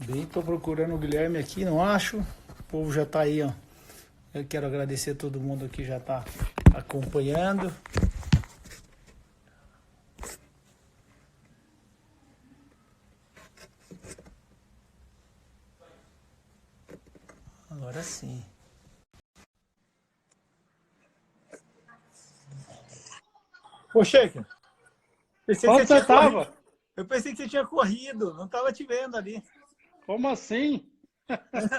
Bem, tô procurando o Guilherme aqui, não acho. O povo já tá aí, ó. Eu quero agradecer a todo mundo que já tá acompanhando. Agora sim. Ô, Sheik, pensei que você Onde você tinha corrido. estava? Eu pensei que você tinha corrido, não tava te vendo ali. Como assim?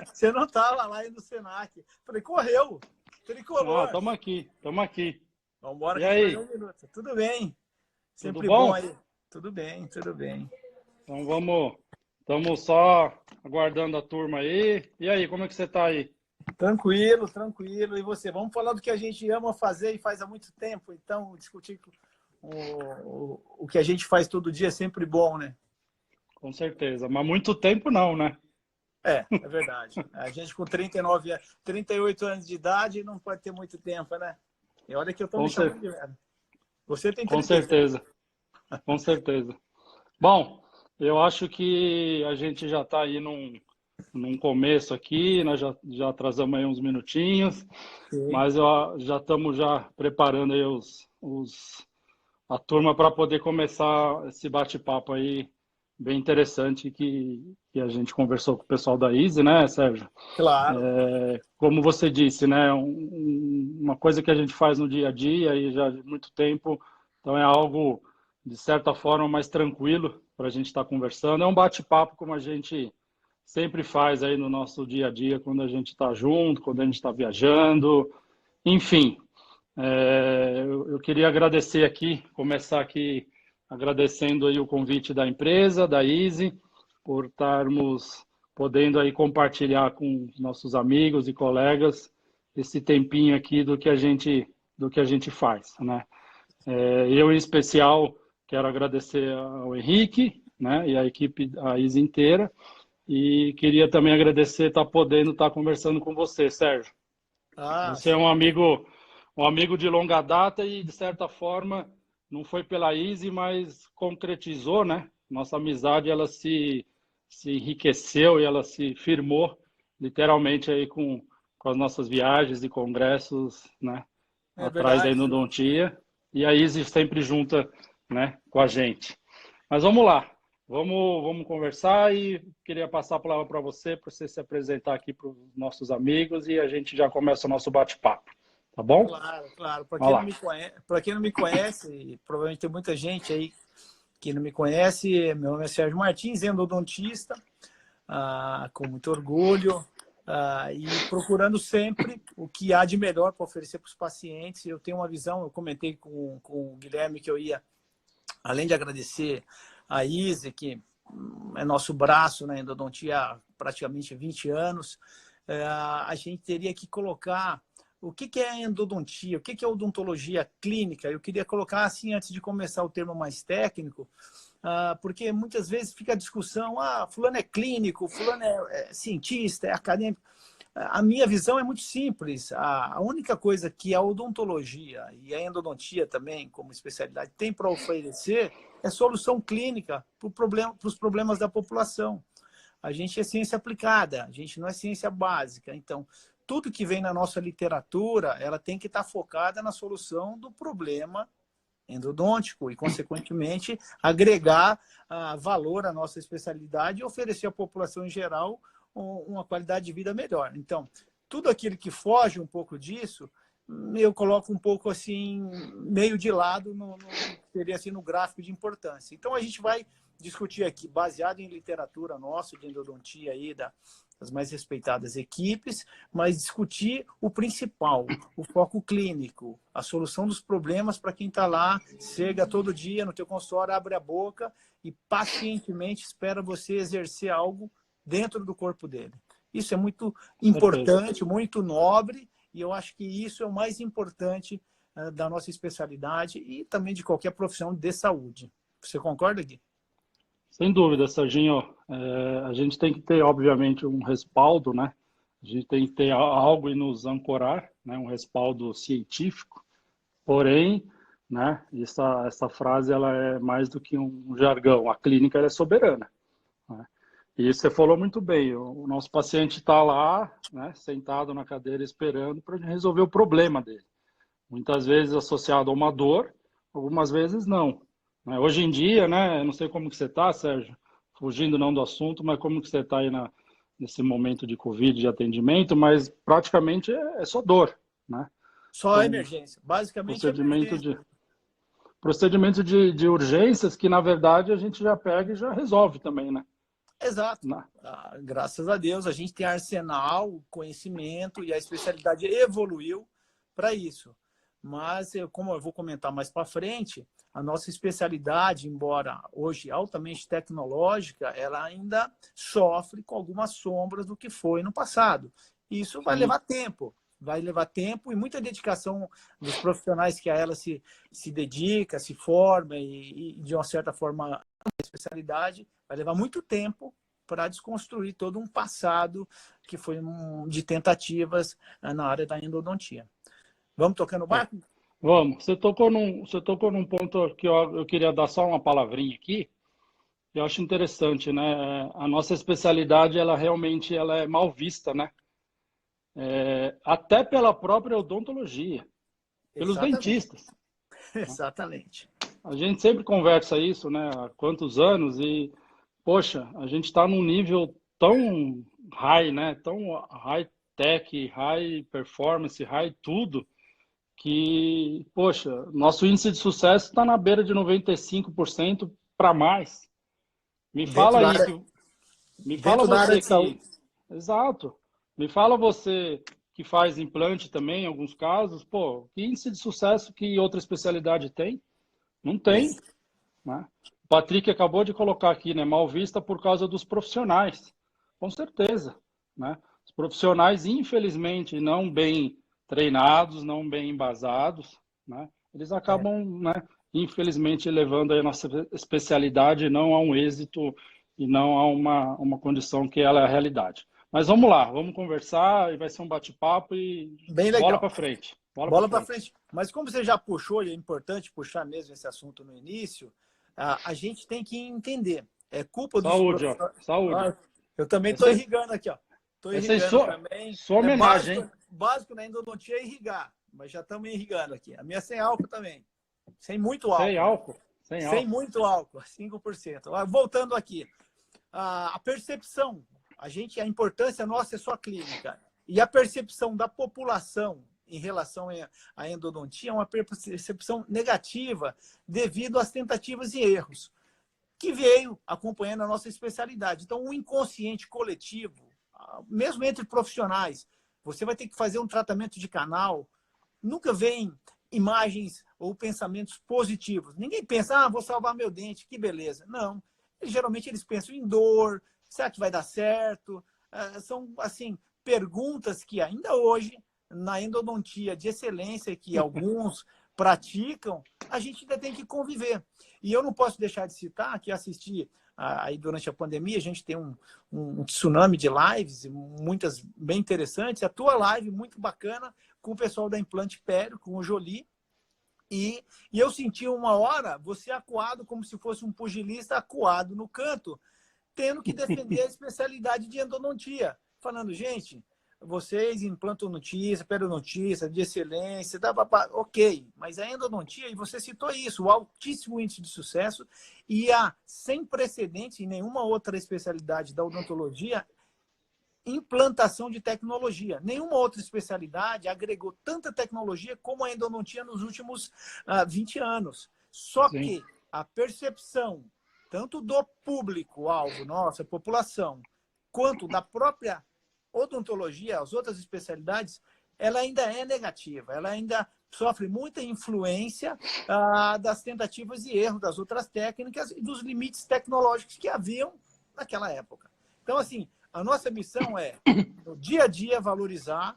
Você não tava lá no Senac. Falei, correu, Ah, tricolor. estamos aqui, estamos aqui. Vambora E que a gente vai ver aí, um minuto. Tudo bem, tudo sempre bom bom? aí. Tudo bem, tudo bem. Então estamos só aguardando a turma aí. E aí, como é que você está aí? Tranquilo, tranquilo. E você? Vamos falar do que a gente ama fazer e faz há muito tempo. Então, discutir o que a gente faz todo dia é sempre bom, né? Com certeza, mas muito tempo não, né? É verdade. A gente com 39, 38 anos de idade não pode ter muito tempo, né? E olha que eu tô Com, me cer chamando de velho. Você tem com 36. certeza, com certeza. Bom, eu acho que a gente já está aí num começo aqui, nós já atrasamos aí uns minutinhos, Sim. mas já estamos já preparando aí a turma para poder começar esse bate-papo aí bem interessante que a gente conversou com o pessoal da Easy, né, Sérgio? Claro. Como você disse, né, uma coisa que a gente faz no dia a dia e já há muito tempo, então é algo de certa forma mais tranquilo para a gente estar conversando. É um bate-papo como a gente sempre faz aí no nosso dia a dia, quando a gente está junto, quando a gente está viajando, enfim. Eu queria agradecer aqui, começar aqui agradecendo aí o convite da empresa, da Easy, por estarmos podendo aí compartilhar com os nossos amigos e colegas esse tempinho aqui do que a gente faz, né? Eu, em especial, quero agradecer ao Henrique, né, e à equipe, a Easy inteira, e queria também agradecer estar podendo estar conversando com você, Sérgio. Ah, Você é um amigo de longa data e, de certa forma, não foi pela Easy, mas concretizou, né? Nossa amizade, ela se enriqueceu e ela se firmou, literalmente, aí com as nossas viagens e congressos, né? é Atrás aí verdade. no Dontia. E a Easy sempre junta, né, com a gente. Mas vamos lá. Vamos conversar e queria passar a palavra para você se apresentar aqui para os nossos amigos e a gente já começa o nosso bate-papo. Tá bom? Claro, claro. Para Vamos quem não lá. me conhece, para quem não me conhece, e provavelmente tem muita gente aí que não me conhece, meu nome é Sérgio Martins, endodontista, com muito orgulho, e procurando sempre o que há de melhor para oferecer para os pacientes. Eu tenho uma visão, eu comentei com o Guilherme que eu ia, além de agradecer a Izzy, que é nosso braço na endodontia há praticamente 20 anos, a gente teria que colocar o que é endodontia, o que é odontologia clínica. Eu queria colocar assim, antes de começar o termo mais técnico, porque muitas vezes fica a discussão, fulano é clínico, fulano é cientista, é acadêmico. A minha visão é muito simples. A única coisa que a odontologia e a endodontia também, como especialidade, tem para oferecer é solução clínica para os problemas da população. A gente é ciência aplicada, a gente não é ciência básica. Então, tudo que vem na nossa literatura, ela tem que estar focada na solução do problema endodôntico e, consequentemente, agregar valor à nossa especialidade e oferecer à população em geral uma qualidade de vida melhor. Então, tudo aquilo que foge um pouco disso, eu coloco um pouco assim, meio de lado, seria assim no gráfico de importância. Então, a gente vai discutir aqui, baseado em literatura nossa de endodontia aí, das mais respeitadas equipes, mas discutir o principal, o foco clínico, a solução dos problemas para quem está lá, chega todo dia no teu consultório, abre a boca e pacientemente espera você exercer algo dentro do corpo dele. Isso é muito Com certeza. importante, muito nobre, e eu acho que isso é o mais importante da nossa especialidade e também de qualquer profissão de saúde. Você concorda, Gui? Sem dúvida, Serginho. A gente tem que ter, obviamente, um respaldo, né? A gente tem que ter algo e nos ancorar, né? Um respaldo científico. Porém, né? Essa frase ela é mais do que um jargão. A clínica ela é soberana, né? E você falou muito bem, o nosso paciente está lá, né, sentado na cadeira esperando para resolver o problema dele. Muitas vezes associado a uma dor, algumas vezes não. Né? Hoje em dia, né, eu não sei como que você está, Sérgio, fugindo não do assunto, mas como que você está aí nesse momento de Covid, de atendimento, mas praticamente é só dor, né? Só a Então, emergência, basicamente procedimento emergência. de, procedimento de urgências que, na verdade, a gente já pega e já resolve também, né? Exato. Né? Graças a Deus, a gente tem arsenal, conhecimento e a especialidade evoluiu para isso. Mas, como eu vou comentar mais para frente, a nossa especialidade, embora hoje altamente tecnológica, ela ainda sofre com algumas sombras do que foi no passado. Isso vai levar tempo. Vai levar tempo e muita dedicação dos profissionais que a ela se dedica, se forma e de uma certa forma, a especialidade vai levar muito tempo para desconstruir todo um passado que foi de tentativas na área da endodontia. Vamos tocando o barco? Vamos. Você tocou num ponto que eu queria dar só uma palavrinha aqui. Eu acho interessante, né? A nossa especialidade, ela realmente ela é mal vista, né? Até pela própria odontologia, pelos Exatamente. dentistas. Exatamente. A gente sempre conversa isso, né? Há quantos anos e, poxa, a gente está num nível tão high, né? Tão high tech, high performance, high tudo, que, poxa, nosso índice de sucesso está na beira de 95% para mais. Me Dentro fala da aí área, que me fala dentro da área você de saúde. que, exato. Me fala você que faz implante também em alguns casos, pô, que índice de sucesso que outra especialidade tem? Não tem, né? O Patrick acabou de colocar aqui, né, mal vista por causa dos profissionais. Com certeza, né? Os profissionais, infelizmente, não bem treinados, não bem embasados, né? Eles É. acabam, né, infelizmente, levando a nossa especialidade não a um êxito e não a uma condição que ela é a realidade. Mas vamos lá, vamos conversar e vai ser um bate-papo e Bem bola legal. para frente. Bola para Bola para frente. frente. Mas como você já puxou, e é importante puxar mesmo esse assunto no início, a gente tem que entender. É culpa dos Saúde, ó. profissionais. Saúde. Eu também estou Essa, irrigando aqui, ó. Estou essa é irrigando sua, também. sua É homenagem, básico, hein? básico na endodontia é irrigar, mas já estamos irrigando aqui. A minha sem álcool também. Sem muito Sem álcool, né? álcool. Sem Sem álcool. muito álcool, 5%. Voltando aqui, a percepção, a importância nossa é só clínica. E a percepção da população em relação à endodontia é uma percepção negativa devido às tentativas e erros que veio acompanhando a nossa especialidade. Então, o inconsciente coletivo, mesmo entre profissionais, você vai ter que fazer um tratamento de canal, nunca vem imagens ou pensamentos positivos. Ninguém pensa, vou salvar meu dente, que beleza. Não. Geralmente eles pensam em dor, será que vai dar certo? São, assim, perguntas que ainda hoje, na endodontia de excelência, que alguns praticam, a gente ainda tem que conviver. E eu não posso deixar de citar que assisti aí durante a pandemia, a gente tem um tsunami de lives, muitas bem interessantes. A tua live, muito bacana, com o pessoal da Implante Pério, com o Jolie. E eu senti uma hora você acuado como se fosse um pugilista acuado no canto, tendo que defender a especialidade de endodontia. Falando, gente, vocês implantam notícia, periodontista, de excelência, ok, mas a endodontia, e você citou isso, o altíssimo índice de sucesso e a sem precedentes em nenhuma outra especialidade da odontologia, implantação de tecnologia. Nenhuma outra especialidade agregou tanta tecnologia como a endodontia nos últimos 20 anos. Só Sim. que a percepção, tanto do público-alvo, nossa população, quanto da própria odontologia, as outras especialidades, ela ainda é negativa, ela ainda sofre muita influência das tentativas e erros das outras técnicas e dos limites tecnológicos que haviam naquela época. Então, assim, a nossa missão é, no dia a dia, valorizar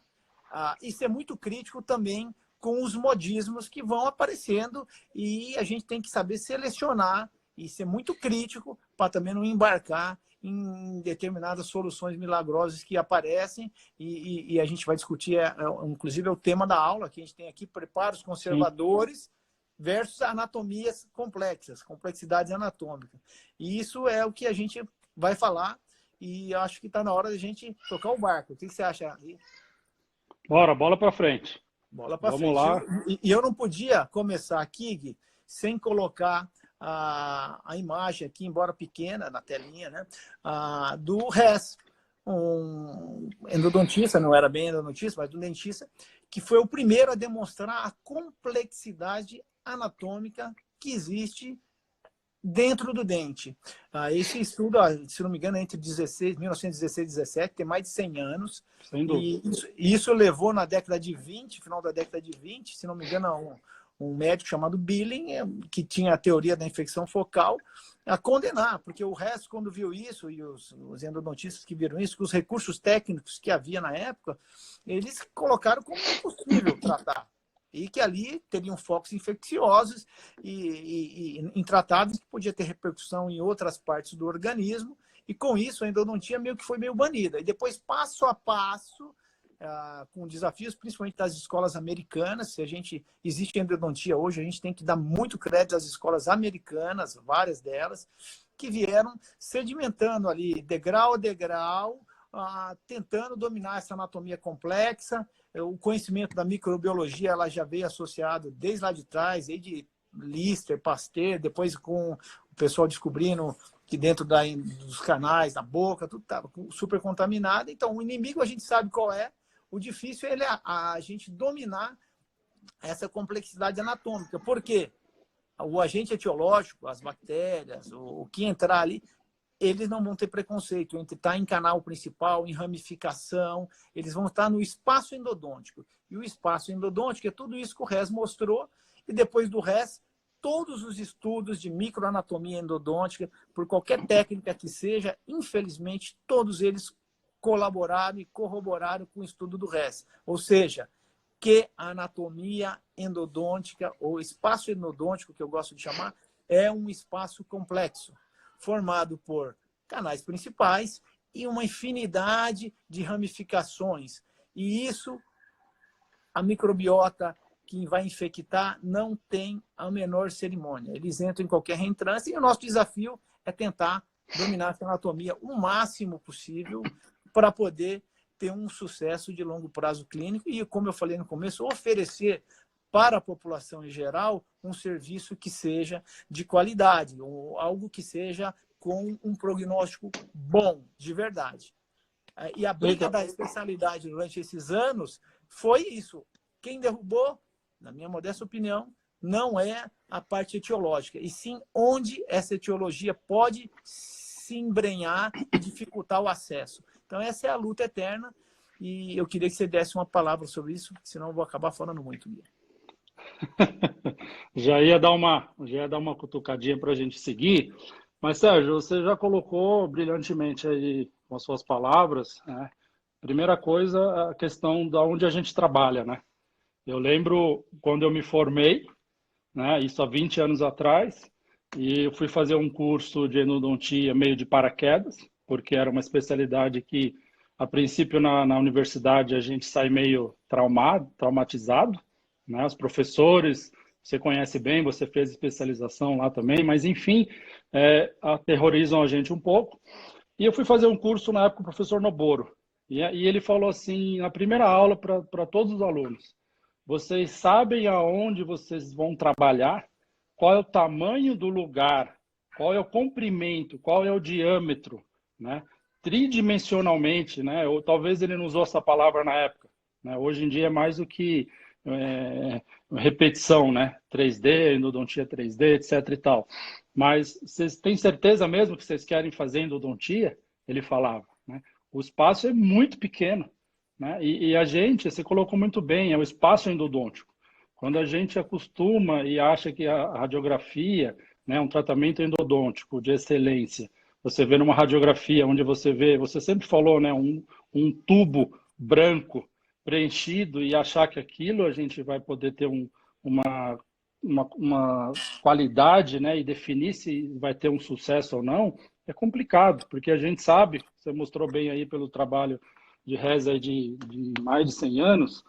e ser muito crítico também com os modismos que vão aparecendo e a gente tem que saber selecionar e ser muito crítico para também não embarcar em determinadas soluções milagrosas que aparecem e a gente vai discutir, inclusive é o tema da aula que a gente tem aqui, preparos conservadores versus anatomias complexas, complexidades anatômicas. E isso é o que a gente vai falar e acho que está na hora da gente tocar o barco. O que você acha? Bora, bola para frente. Bola para Vamos frente. lá. E eu não podia começar aqui, Gui, sem colocar a imagem aqui, embora pequena, na telinha, né? Do Hess, um endodontista, não era bem endodontista, mas um dentista, que foi o primeiro a demonstrar a complexidade anatômica que existe dentro do dente. Esse estudo, se não me engano, é entre 1916 e 17, tem mais de 100 anos. Sem dúvida. E isso levou na década de 20, final da década de 20, se não me engano, um médico chamado Billing, que tinha a teoria da infecção focal, a condenar, porque o resto, quando viu isso, e os endodontistas que viram isso, que os recursos técnicos que havia na época, eles colocaram como impossível tratar. E que ali teriam focos infecciosos e intratáveis que podia ter repercussão em outras partes do organismo. E com isso a endodontia meio que foi meio banida. E depois, passo a passo, com desafios principalmente das escolas americanas, se a gente existe endodontia hoje, a gente tem que dar muito crédito às escolas americanas, várias delas, que vieram sedimentando ali, degrau a degrau, tentando dominar essa anatomia complexa. O conhecimento da microbiologia ela já veio associado desde lá de trás, desde Lister, Pasteur, depois com o pessoal descobrindo que dentro dos canais, da boca, tudo estava super contaminado. Então, o inimigo a gente sabe qual é, o difícil é a gente dominar essa complexidade anatômica. Por quê? O agente etiológico, as bactérias, o que entrar ali, eles não vão ter preconceito entre estar em canal principal, em ramificação, eles vão estar no espaço endodôntico. E o espaço endodôntico é tudo isso que o Hess mostrou, e depois do Hess, todos os estudos de microanatomia endodôntica, por qualquer técnica que seja, infelizmente, todos eles colaboraram e corroboraram com o estudo do Hess. Ou seja, que a anatomia endodôntica, ou espaço endodôntico, que eu gosto de chamar, é um espaço complexo, formado por canais principais e uma infinidade de ramificações. E isso, a microbiota que vai infectar não tem a menor cerimônia. Eles entram em qualquer reentrância e o nosso desafio é tentar dominar essa anatomia o máximo possível para poder ter um sucesso de longo prazo clínico e, como eu falei no começo, oferecer para a população em geral um serviço que seja de qualidade, ou algo que seja com um prognóstico bom, de verdade. E a briga da especialidade durante esses anos foi isso. Quem derrubou, na minha modesta opinião, não é a parte etiológica, e sim onde essa etiologia pode se embrenhar e dificultar o acesso. Então, essa é a luta eterna, e eu queria que você desse uma palavra sobre isso, senão eu vou acabar falando muito, Guia. Já ia dar uma cutucadinha para a gente seguir, mas Sérgio, você já colocou brilhantemente aí com as suas palavras, né? Primeira coisa, a questão da onde a gente trabalha, né? Eu lembro quando eu me formei, né? Isso há 20 anos atrás, e eu fui fazer um curso de endodontia meio de paraquedas, porque era uma especialidade que, a princípio, na universidade, a gente sai meio traumatizado, né? Os professores, você conhece bem, você fez especialização lá também, mas enfim, aterrorizam a gente um pouco. E eu fui fazer um curso na época com o professor Noboro, e ele falou assim, na primeira aula para todos os alunos: vocês sabem aonde vocês vão trabalhar, qual é o tamanho do lugar, qual é o comprimento, qual é o diâmetro, né? Tridimensionalmente, né? Ou talvez ele não usou essa palavra na época, né? Hoje em dia é mais do que repetição, né? 3D, endodontia 3D, etc e tal. Mas vocês têm certeza mesmo que vocês querem fazer endodontia? Ele falava, né? O espaço é muito pequeno, né? E a gente, você colocou muito bem, é o espaço endodôntico. Quando a gente acostuma e acha que a radiografia, né, um tratamento endodôntico de excelência, você vê numa radiografia onde você sempre falou, né, um tubo branco preenchido, e achar que aquilo a gente vai poder ter uma qualidade, né, e definir se vai ter um sucesso ou não, é complicado, porque a gente sabe, você mostrou bem aí pelo trabalho de Hess de mais de 100 anos,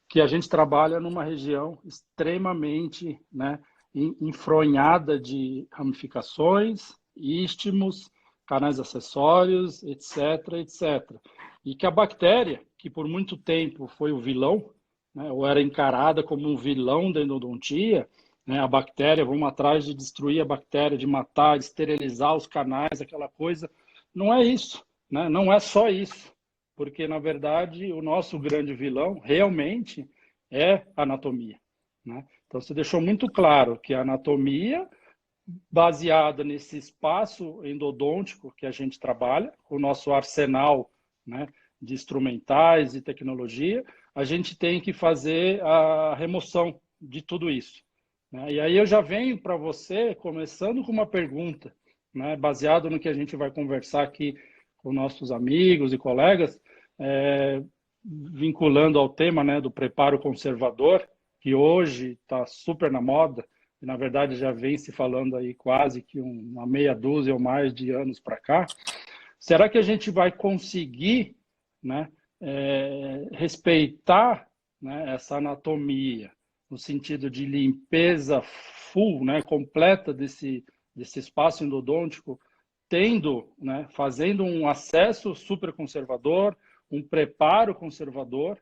que a gente trabalha numa região extremamente, né, enfronhada de ramificações, istmos, canais acessórios, etc, etc. E que a bactéria, que por muito tempo foi o vilão, né, ou era encarada como um vilão da endodontia, né, a bactéria, vamos atrás de destruir a bactéria, de matar, de esterilizar os canais, aquela coisa. Não é isso, né? Não é só isso, porque, na verdade, o nosso grande vilão realmente é a anatomia, né? Então, você deixou muito claro que a anatomia, baseada nesse espaço endodôntico que a gente trabalha, o nosso arsenal, né, de instrumentais e tecnologia, a gente tem que fazer a remoção de tudo isso, né? E aí eu já venho para você, começando com uma pergunta, né, baseado no que a gente vai conversar aqui com nossos amigos e colegas, vinculando ao tema, né, do preparo conservador, que hoje está super na moda, e na verdade já vem se falando aí quase que uma meia dúzia ou mais de anos para cá. Será que a gente vai conseguir, né, respeitar, né, essa anatomia, no sentido de limpeza full, né, completa desse espaço endodôntico, tendo, né, fazendo um acesso super conservador, um preparo conservador?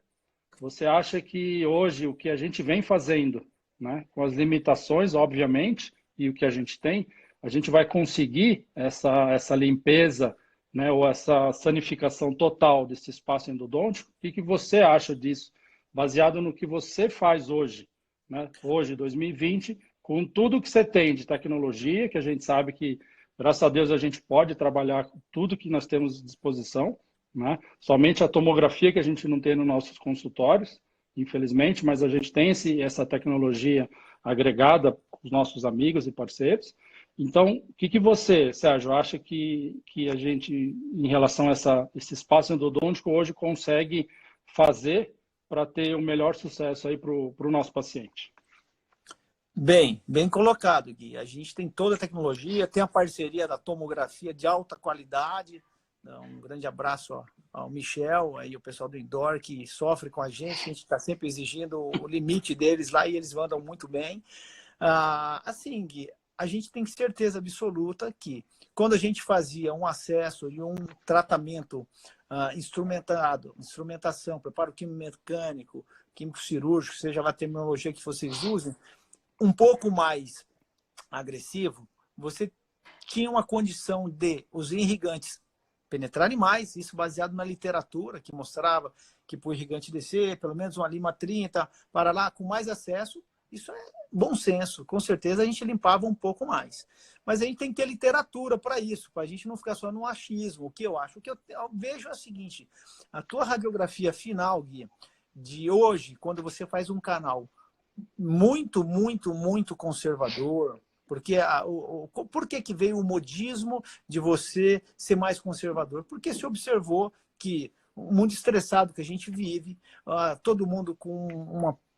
Você acha que hoje o que a gente vem fazendo, né, com as limitações, obviamente, e o que a gente tem, a gente vai conseguir essa limpeza, né, ou essa sanificação total desse espaço endodôntico? O que você acha disso, baseado no que você faz hoje, né? Hoje, 2020, com tudo que você tem de tecnologia, que a gente sabe que, graças a Deus, a gente pode trabalhar com tudo que nós temos à disposição, né? Somente a tomografia que a gente não tem nos nossos consultórios, infelizmente, mas a gente tem essa tecnologia agregada com os nossos amigos e parceiros. Então, o que você, Sérgio, acha que a gente, em relação a esse espaço endodôntico, hoje consegue fazer para ter o melhor sucesso aí para o nosso paciente? Bem colocado, Gui. A gente tem toda a tecnologia, tem a parceria da tomografia de alta qualidade. Um grande abraço ao Michel, aí o pessoal do Indoor que sofre com a gente está sempre exigindo o limite deles lá e eles mandam muito bem. Assim, Gui, a gente tem certeza absoluta que quando a gente fazia um acesso e um tratamento instrumentação, preparo químico-mecânico, químico-cirúrgico, seja lá a terminologia que vocês usem, um pouco mais agressivo, você tinha uma condição de os irrigantes penetrarem mais, isso baseado na literatura, que mostrava que para o irrigante descer, pelo menos uma lima 30, para lá, com mais acesso, isso é bom senso, com certeza a gente limpava um pouco mais. Mas a gente tem que ter literatura para isso, para a gente não ficar só no achismo. O que eu acho? O que eu vejo é o seguinte, a tua radiografia final, Gui, de hoje, quando você faz um canal muito conservador, porque por que veio o modismo de você ser mais conservador? Porque se observou que o mundo estressado que a gente vive, todo mundo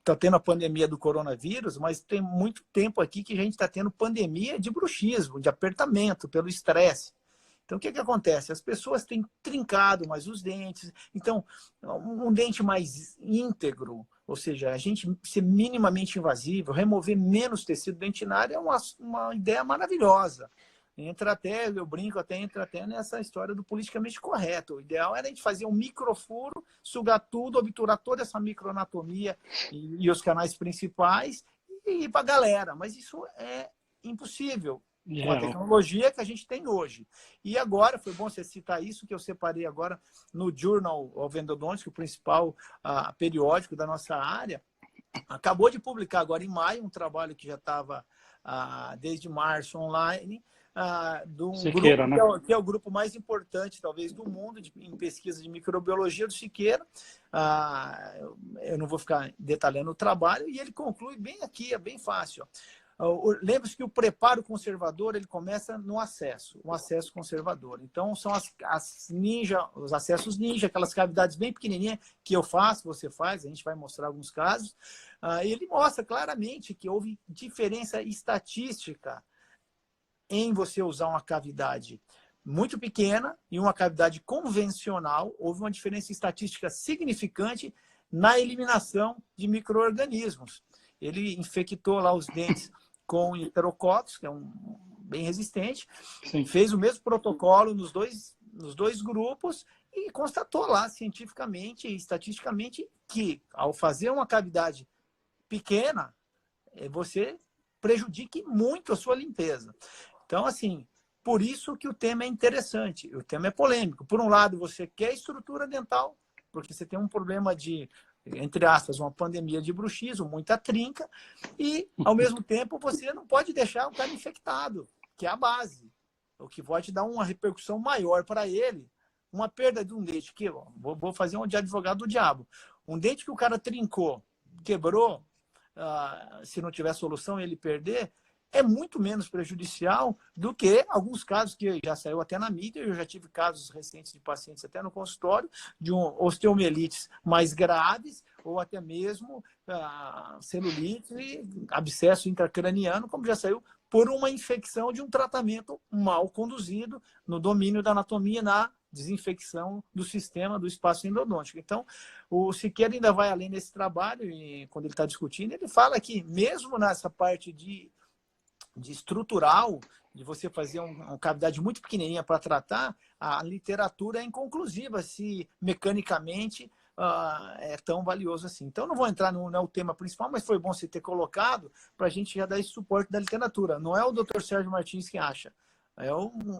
está tendo a pandemia do coronavírus, mas tem muito tempo aqui que a gente está tendo pandemia de bruxismo, de apertamento, pelo estresse. Então, o que acontece? As pessoas têm trincado mais os dentes. Então, um dente mais íntegro, ou seja, a gente ser minimamente invasivo, remover menos tecido dentinário é uma ideia maravilhosa. Eu brinco entra até nessa história do politicamente correto. O ideal era a gente fazer um microfuro, sugar tudo, obturar toda essa microanatomia e os canais principais e ir para a galera. Mas isso é impossível com a tecnologia que a gente tem hoje. E agora, foi bom você citar isso, que eu separei agora no Journal of Endodontics, o principal periódico da nossa área, acabou de publicar agora em maio um trabalho que já estava desde março online, do Siqueira, grupo, né? que é o grupo mais importante, talvez, do mundo em pesquisa de microbiologia do Siqueira. Eu não vou ficar detalhando o trabalho, e ele conclui bem aqui, é bem fácil. Lembre-se que o preparo conservador ele começa no acesso, um acesso conservador. Então, são os acessos ninja, aquelas cavidades bem pequenininhas que eu faço, você faz, a gente vai mostrar alguns casos. Ele mostra claramente que houve diferença estatística em você usar uma cavidade muito pequena e uma cavidade convencional. Houve uma diferença estatística significante na eliminação de micro-organismos. Ele infectou lá os dentes com enterococcus, que é bem resistente, Sim. fez o mesmo protocolo nos dois grupos e constatou lá, cientificamente e estatisticamente, que ao fazer uma cavidade pequena, você prejudique muito a sua limpeza. Então, assim, por isso que o tema é interessante, o tema é polêmico. Por um lado, você quer estrutura dental, porque você tem um problema de, entre aspas, uma pandemia de bruxismo, muita trinca, e, ao mesmo tempo, você não pode deixar o cara infectado, que é a base, o que pode dar uma repercussão maior para ele, uma perda de um dente, que vou fazer um de advogado do diabo, um dente que o cara trincou, quebrou, se não tiver solução ele perder, é muito menos prejudicial do que alguns casos que já saiu até na mídia. Eu já tive casos recentes de pacientes até no consultório de osteomielites mais graves ou até mesmo celulite e abscesso intracraniano, como já saiu por uma infecção de um tratamento mal conduzido no domínio da anatomia, na desinfecção do sistema do espaço endodôntico. Então, o Siqueira ainda vai além nesse trabalho e quando ele está discutindo, ele fala que mesmo nessa parte de estrutural, de você fazer uma cavidade muito pequenininha para tratar, a literatura é inconclusiva se mecanicamente é tão valioso assim. Então, não vou entrar não é o tema principal, mas foi bom você ter colocado para a gente já dar esse suporte da literatura. Não é o Dr. Sérgio Martins que acha.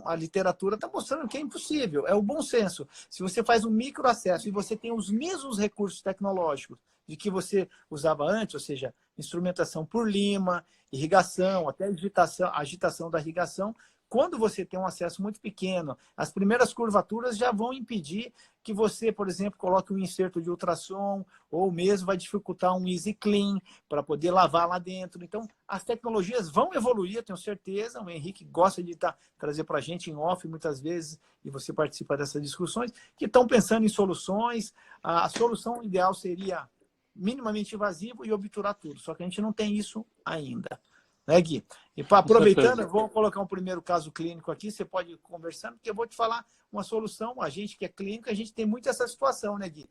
A literatura está mostrando que é impossível. É o bom senso. Se você faz um microacesso e você tem os mesmos recursos tecnológicos de que você usava antes, ou seja, instrumentação por lima, irrigação, até agitação da irrigação, quando você tem um acesso muito pequeno, as primeiras curvaturas já vão impedir que você, por exemplo, coloque um inserto de ultrassom, ou mesmo vai dificultar um Easy Clean para poder lavar lá dentro. Então, as tecnologias vão evoluir, eu tenho certeza. O Henrique gosta de trazer para a gente em off muitas vezes, e você participa dessas discussões, que estão pensando em soluções. A solução ideal seria minimamente invasivo e obturar tudo, só que a gente não tem isso ainda. Né, Gui? E aproveitando, eu vou colocar um primeiro caso clínico aqui, você pode ir conversando, porque eu vou te falar uma solução. A gente que é clínico, a gente tem muito essa situação, né, Gui?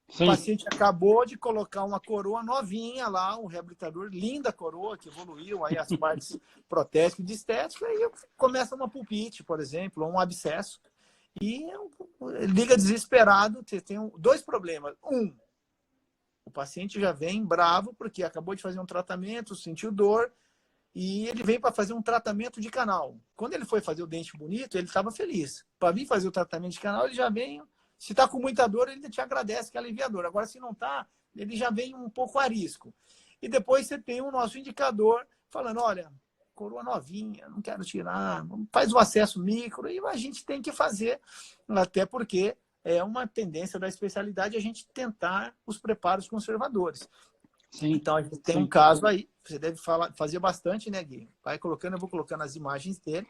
Sim. O paciente acabou de colocar uma coroa novinha lá, um reabilitador, linda coroa, que evoluiu aí as partes protésicas de estética, e começa uma pulpite, por exemplo, ou um abscesso, e liga desesperado. Você tem dois problemas. O paciente já vem bravo porque acabou de fazer um tratamento, sentiu dor, e ele vem para fazer um tratamento de canal. Quando ele foi fazer o dente bonito, ele estava feliz. Para vir fazer o tratamento de canal, ele já vem... Se está com muita dor, ele te agradece que é aliviador. Agora, se não está, ele já vem um pouco arisco. E depois você tem o nosso indicador falando, olha, coroa novinha, não quero tirar, faz o acesso micro, e a gente tem que fazer, até porque é uma tendência da especialidade a gente tentar os preparos conservadores. Sim, então, a gente tem um caso aí, você deve fazer bastante, né, Gui? Vai colocando, eu vou colocando as imagens dele.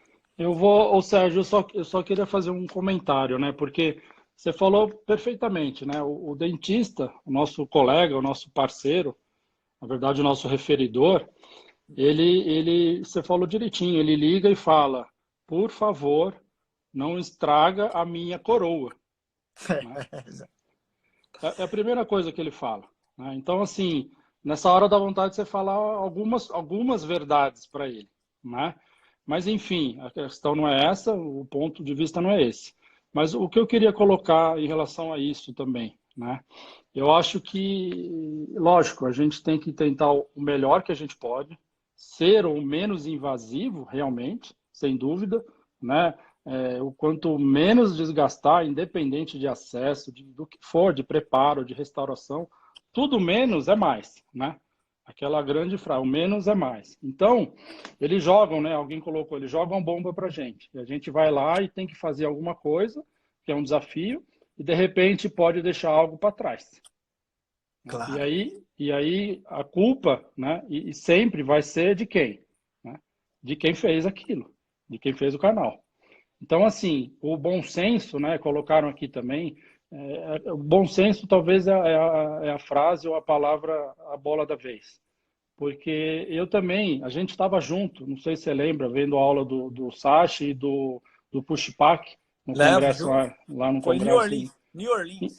Sérgio, eu só queria fazer um comentário, né? Porque você falou perfeitamente, né? O dentista, o nosso colega, o nosso parceiro, na verdade, o nosso referidor, você falou direitinho, ele liga e fala, por favor, não estraga a minha coroa. Né? É a primeira coisa que ele fala. Né? Então, assim, nessa hora dá vontade de você falar algumas verdades para ele. Né? Mas, enfim, a questão não é essa, o ponto de vista não é esse. Mas o que eu queria colocar em relação a isso também, né? Eu acho que, lógico, a gente tem que tentar o melhor que a gente pode, ser o menos invasivo, realmente, sem dúvida, né? O quanto menos desgastar, independente de acesso, do que for, de preparo, de restauração, tudo menos é mais, né? Aquela grande frase, o menos é mais. Então, eles jogam, né? Alguém colocou, eles jogam bomba pra gente. E a gente vai lá e tem que fazer alguma coisa, que é um desafio, e de repente pode deixar algo para trás. Claro. E aí a culpa, né? E sempre vai ser de quem? Né? De quem fez aquilo, de quem fez o canal. Então, assim, o bom senso, né? Colocaram aqui também, o bom senso talvez é a frase ou a palavra, a bola da vez. Porque eu também, a gente estava junto, não sei se você lembra, vendo a aula do Sashi e do Pushpak no congresso lá no Foi congresso. New Orleans.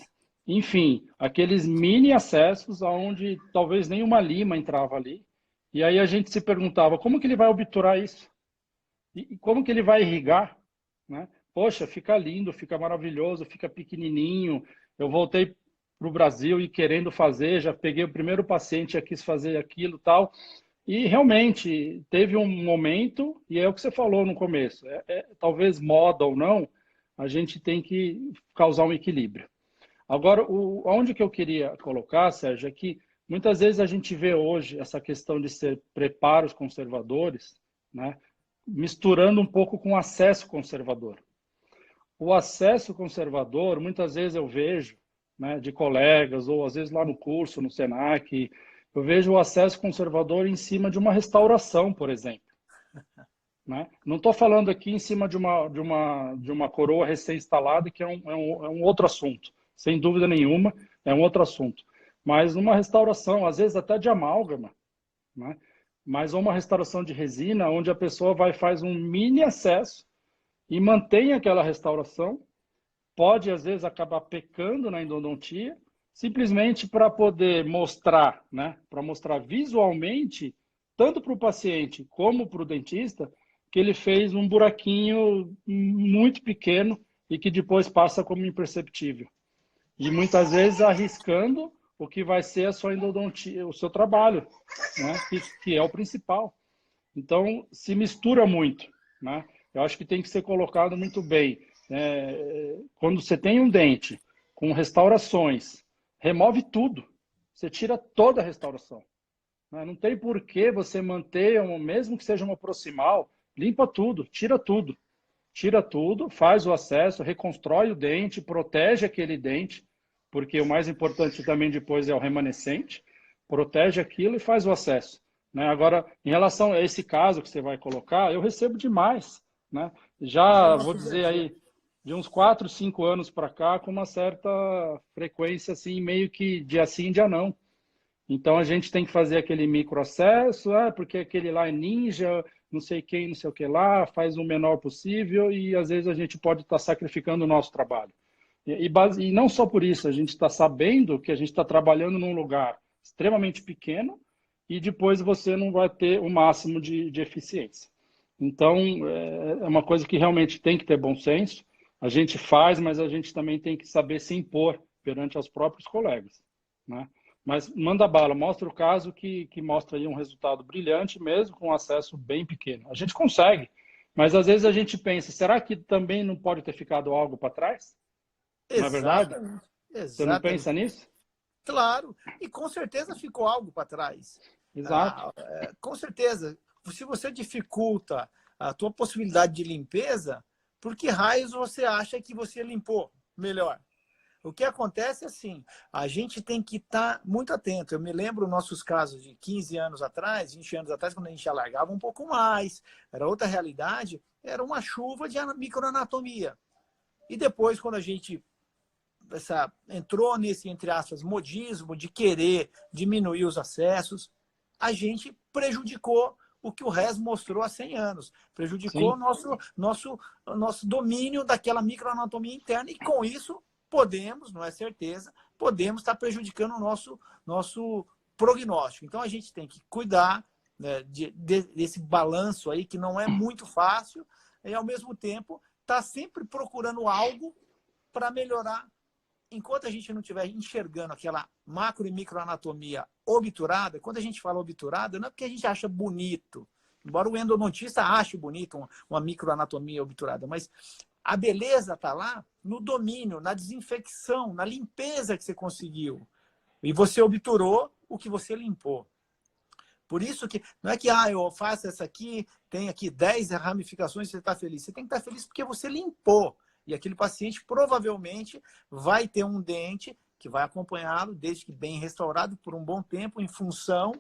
Enfim, aqueles mini acessos onde talvez nenhuma lima entrava ali. E aí a gente se perguntava, como que ele vai obturar isso? E como que ele vai irrigar, né? Poxa, fica lindo, fica maravilhoso, fica pequenininho. Eu voltei para o Brasil e querendo fazer, já peguei o primeiro paciente, já quis fazer aquilo tal. E realmente teve um momento, e é o que você falou no começo, talvez moda ou não, a gente tem que causar um equilíbrio. Agora, onde que eu queria colocar, Sérgio, é que muitas vezes a gente vê hoje essa questão de ser preparos conservadores, né, misturando um pouco com acesso conservador. O acesso conservador, muitas vezes eu vejo, né, de colegas, ou às vezes lá no curso, no Senac, eu vejo o acesso conservador em cima de uma restauração, por exemplo. Né? Não estou falando aqui em cima de uma coroa recém-instalada, que é um outro assunto. Sem dúvida nenhuma, é um outro assunto. Mas numa restauração, às vezes até de amálgama, né? Mas uma restauração de resina, onde a pessoa vai faz um mini acesso e mantém aquela restauração, pode às vezes acabar pecando na endodontia, simplesmente para poder mostrar, né? Para mostrar visualmente, tanto para o paciente como para o dentista, que ele fez um buraquinho muito pequeno e que depois passa como imperceptível. E muitas vezes arriscando o que vai ser a sua endodontia, o seu trabalho, né? Que é o principal. Então, se mistura muito, né? Eu acho que tem que ser colocado muito bem. Quando você tem um dente com restaurações, remove tudo. Você tira toda a restauração. Né? Não tem por que você manter, mesmo que seja uma proximal, limpa tudo, tira tudo. Tira tudo, faz o acesso, reconstrói o dente, protege aquele dente, porque o mais importante também depois é o remanescente, protege aquilo e faz o acesso. Né? Agora, em relação a esse caso que você vai colocar, eu recebo demais. Né? Já vou dizer aí, de uns 4, 5 anos para cá, com uma certa frequência, assim, meio que dia sim, dia não. Então, a gente tem que fazer aquele microacesso, porque aquele lá é ninja, não sei quem, não sei o que lá, faz o menor possível e, às vezes, a gente pode estar sacrificando o nosso trabalho. E não só por isso, a gente está sabendo que a gente está trabalhando num lugar extremamente pequeno e depois você não vai ter o máximo de eficiência. Então, é uma coisa que realmente tem que ter bom senso. A gente faz, mas a gente também tem que saber se impor perante aos próprios colegas, né? Mas manda bala, mostra o caso que mostra aí um resultado brilhante, mesmo com acesso bem pequeno. A gente consegue, mas às vezes a gente pensa, será que também não pode ter ficado algo para trás? Não é verdade? Exatamente. Você não Exatamente. pensa nisso? Claro, e com certeza ficou algo para trás. Exato. Com certeza, se você dificulta a tua possibilidade de limpeza, por que raios você acha que você limpou melhor? O que acontece é assim, a gente tem que estar muito atento. Eu me lembro nossos casos de 15 anos atrás, 20 anos atrás, quando a gente alargava um pouco mais, era outra realidade, era uma chuva de microanatomia. E depois, quando a gente entrou nesse, entre aspas, modismo de querer diminuir os acessos, a gente prejudicou o que o RES mostrou há 100 anos. Prejudicou o nosso domínio daquela microanatomia interna e, com isso, podemos, não é certeza, podemos estar prejudicando o nosso prognóstico. Então, a gente tem que cuidar, né, desse balanço aí, que não é muito fácil, e, ao mesmo tempo, estar sempre procurando algo para melhorar. Enquanto a gente não estiver enxergando aquela macro e microanatomia obturada, quando a gente fala obturada, não é porque a gente acha bonito, embora o endodontista ache bonito uma microanatomia obturada, mas a beleza está lá no domínio, na desinfecção, na limpeza que você conseguiu. E você obturou o que você limpou. Por isso que não é que eu faço essa aqui, tem aqui 10 ramificações e você está feliz. Você tem que estar feliz porque você limpou. E aquele paciente provavelmente vai ter um dente que vai acompanhá-lo, desde que bem restaurado, por um bom tempo, em função,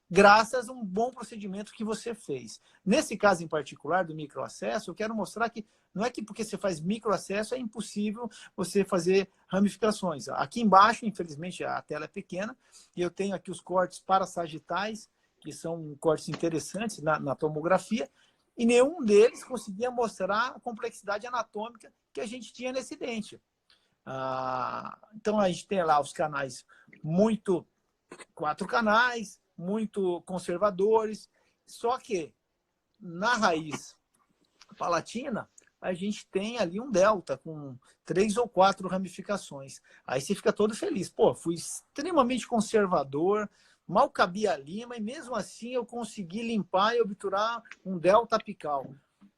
graças a um bom procedimento que você fez. Nesse caso em particular do microacesso, eu quero mostrar que não é que porque você faz microacesso é impossível você fazer ramificações. Aqui embaixo, infelizmente, a tela é pequena, e eu tenho aqui os cortes parasagitais, que são cortes interessantes na tomografia, e nenhum deles conseguia mostrar a complexidade anatômica que a gente tinha nesse dente. Então, a gente tem lá os canais 4 canais, muito conservadores, só que na raiz palatina, a gente tem ali um delta com 3 ou 4 ramificações. Aí você fica todo feliz. Pô, fui extremamente conservador, mal cabia a lima e mesmo assim eu consegui limpar e obturar um delta apical.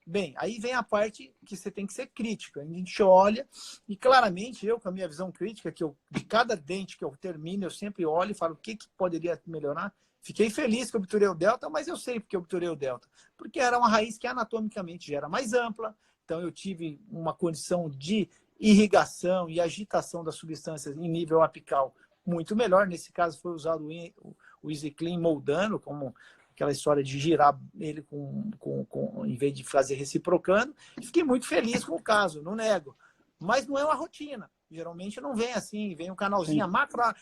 Bem, aí vem a parte que você tem que ser crítica. A gente olha e claramente eu, com a minha visão crítica, que eu, de cada dente que eu termino, eu sempre olho e falo o que poderia melhorar. Fiquei feliz que eu obturei o delta, mas eu sei porque eu obturei o delta. Porque era uma raiz que anatomicamente já era mais ampla, então eu tive uma condição de irrigação e agitação das substâncias em nível apical muito melhor. Nesse caso foi usado o Easy Clean moldando, como aquela história de girar ele em vez de fazer reciprocando. Fiquei muito feliz com o caso, não nego. Mas não é uma rotina. Geralmente não vem assim, vem um canalzinho.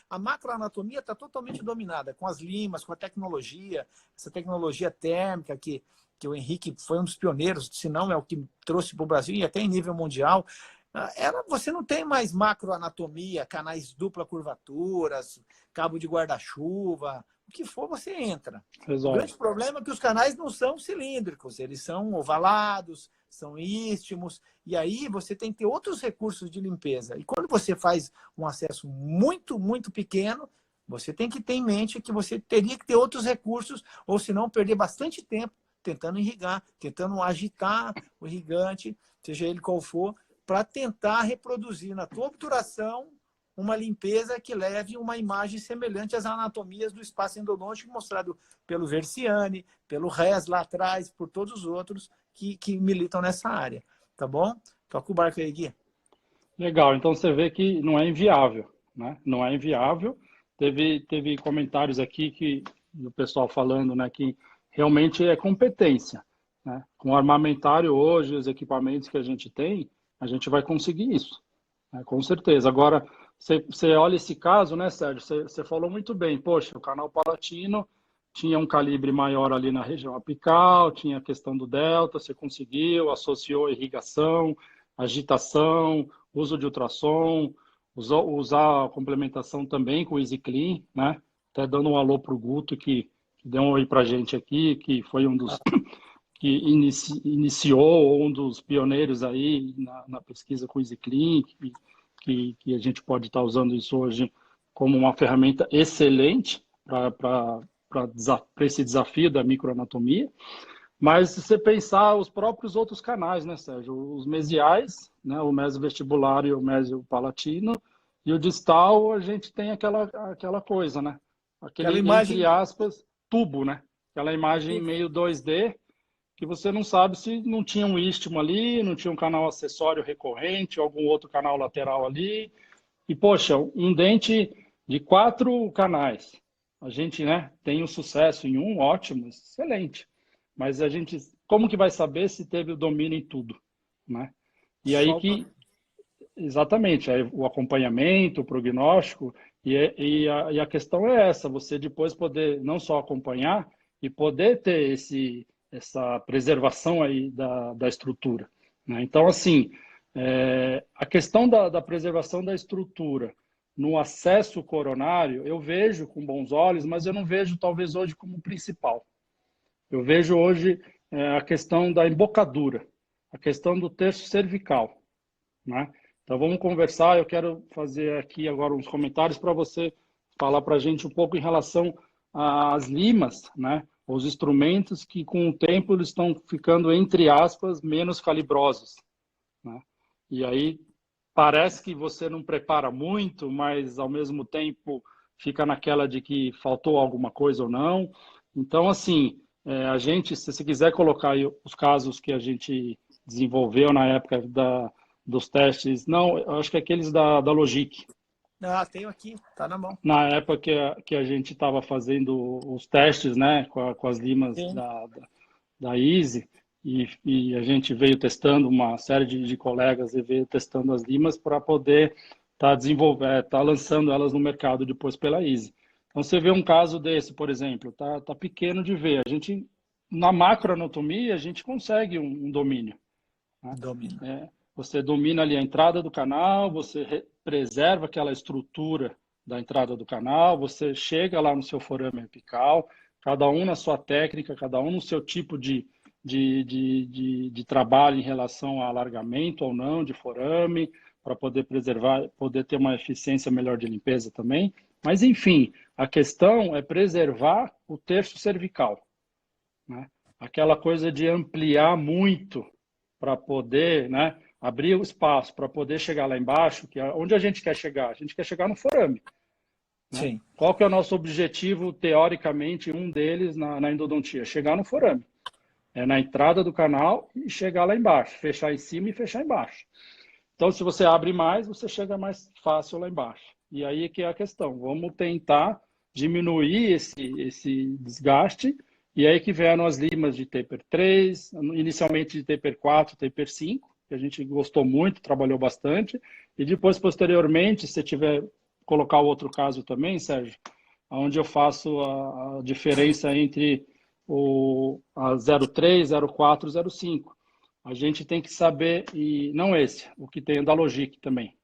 A macroanatomia está totalmente dominada com as limas, com a tecnologia, essa tecnologia térmica que o Henrique foi um dos pioneiros, se não é o que trouxe para o Brasil e até em nível mundial. Você não tem mais macroanatomia, canais dupla curvaturas, cabo de guarda-chuva, o que for você entra. Resolve. O grande problema é que os canais não são cilíndricos, eles são ovalados, são istmos, e aí você tem que ter outros recursos de limpeza. E quando você faz um acesso muito, muito pequeno, você tem que ter em mente que você teria que ter outros recursos, ou senão perder bastante tempo tentando irrigar, tentando agitar o irrigante, seja ele qual for, para tentar reproduzir na tua obturação uma limpeza que leve uma imagem semelhante às anatomias do espaço endodôntico mostrado pelo Versiani, pelo Rez lá atrás, por todos os outros que militam nessa área. Tá bom? Toca o barco aí, Gui. Legal, então você vê que não é inviável, né? Não é inviável. Teve comentários aqui do pessoal falando, né, que realmente é competência, né? Com o armamentário hoje, os equipamentos que a gente tem, a gente vai conseguir isso, né? Com certeza. Agora, você olha esse caso, né, Sérgio? Você falou muito bem. Poxa, o canal palatino tinha um calibre maior ali na região apical, tinha a questão do delta, você conseguiu, associou irrigação, agitação, uso de ultrassom, usar a complementação também com o Easy Clean, né? Até dando um alô para o Guto, que deu um oi para a gente aqui, que foi um dos que iniciou, um dos pioneiros aí na pesquisa com o Easy Clean, que a gente pode estar usando isso hoje como uma ferramenta excelente para esse desafio da microanatomia. Mas se você pensar os próprios outros canais, né, Sérgio? Os mesiais, né, o mesovestibular e o mesiopalatino, e o distal, a gente tem aquela coisa, né? Aquela imagem, entre aspas, tubo, né? Aquela imagem meio 2D, que você não sabe se não tinha um istmo ali, não tinha um canal acessório recorrente, algum outro canal lateral ali. E, poxa, um dente de 4 canais. A gente, né, tem um sucesso em um, ótimo, excelente. Mas a gente, como que vai saber se teve o domínio em tudo, né? E aí exatamente, aí o acompanhamento, o prognóstico, e a questão é essa, você depois poder não só acompanhar, e poder ter essa preservação aí da estrutura, né? Então, assim, a questão da preservação da estrutura no acesso coronário, eu vejo com bons olhos, mas eu não vejo talvez hoje como principal. Eu vejo hoje a questão da embocadura, a questão do terço cervical, né? Então vamos conversar, eu quero fazer aqui agora uns comentários para você falar para a gente um pouco em relação às limas, né? Os instrumentos que com o tempo eles estão ficando, entre aspas, menos calibrosos, né? E aí parece que você não prepara muito, mas ao mesmo tempo fica naquela de que faltou alguma coisa ou não. Então, assim, a gente, se você quiser colocar aí os casos que a gente desenvolveu na época dos testes, não, eu acho que aqueles da Logic. Tenho aqui, tá na mão. Na época que a gente estava fazendo os testes, né, com as limas da Easy, e a gente veio testando, uma série de colegas e veio testando as limas para poder tá lançando elas no mercado depois pela Easy. Então você vê um caso desse, por exemplo, tá pequeno de ver. A gente, na macroanatomia, a gente consegue um domínio, né? Você domina ali a entrada do canal, você preserva aquela estrutura da entrada do canal, você chega lá no seu forame apical, cada um na sua técnica, cada um no seu tipo de de trabalho em relação a alargamento ou não de forame, para poder preservar, poder ter uma eficiência melhor de limpeza também. Mas, enfim, a questão é preservar o terço cervical, né? Aquela coisa de ampliar muito para poder, né, abrir o espaço para poder chegar lá embaixo, que é onde a gente quer chegar? A gente quer chegar no forame, né? Sim. Qual que é o nosso objetivo, teoricamente, um deles na endodontia? Chegar no forame. É na entrada do canal e chegar lá embaixo, fechar em cima e fechar embaixo. Então, se você abre mais, você chega mais fácil lá embaixo. E aí é que é a questão. Vamos tentar diminuir esse desgaste. E aí que vieram as limas de taper 3, inicialmente de taper 4, taper 5, que a gente gostou muito, trabalhou bastante. E depois, posteriormente, se tiver colocar o outro caso também, Sérgio, onde eu faço a diferença entre a 03, 04, 05. A gente tem que saber, e não esse, o que tem da Logic também.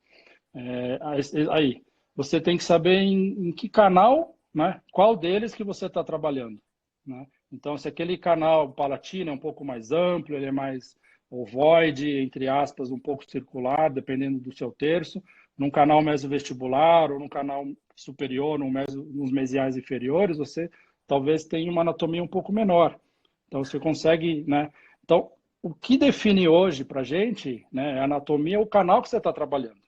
Aí, você tem que saber em que canal, né, qual deles que você está trabalhando, né? Então, se aquele canal palatino é um pouco mais amplo, ele é mais ovoide, entre aspas, um pouco circular, dependendo do seu terço, num canal mesovestibular ou num canal superior, nos mesiais inferiores, você talvez tenha uma anatomia um pouco menor. Então, você consegue, né? Então, o que define hoje para a gente, né, é a anatomia, o canal que você está trabalhando.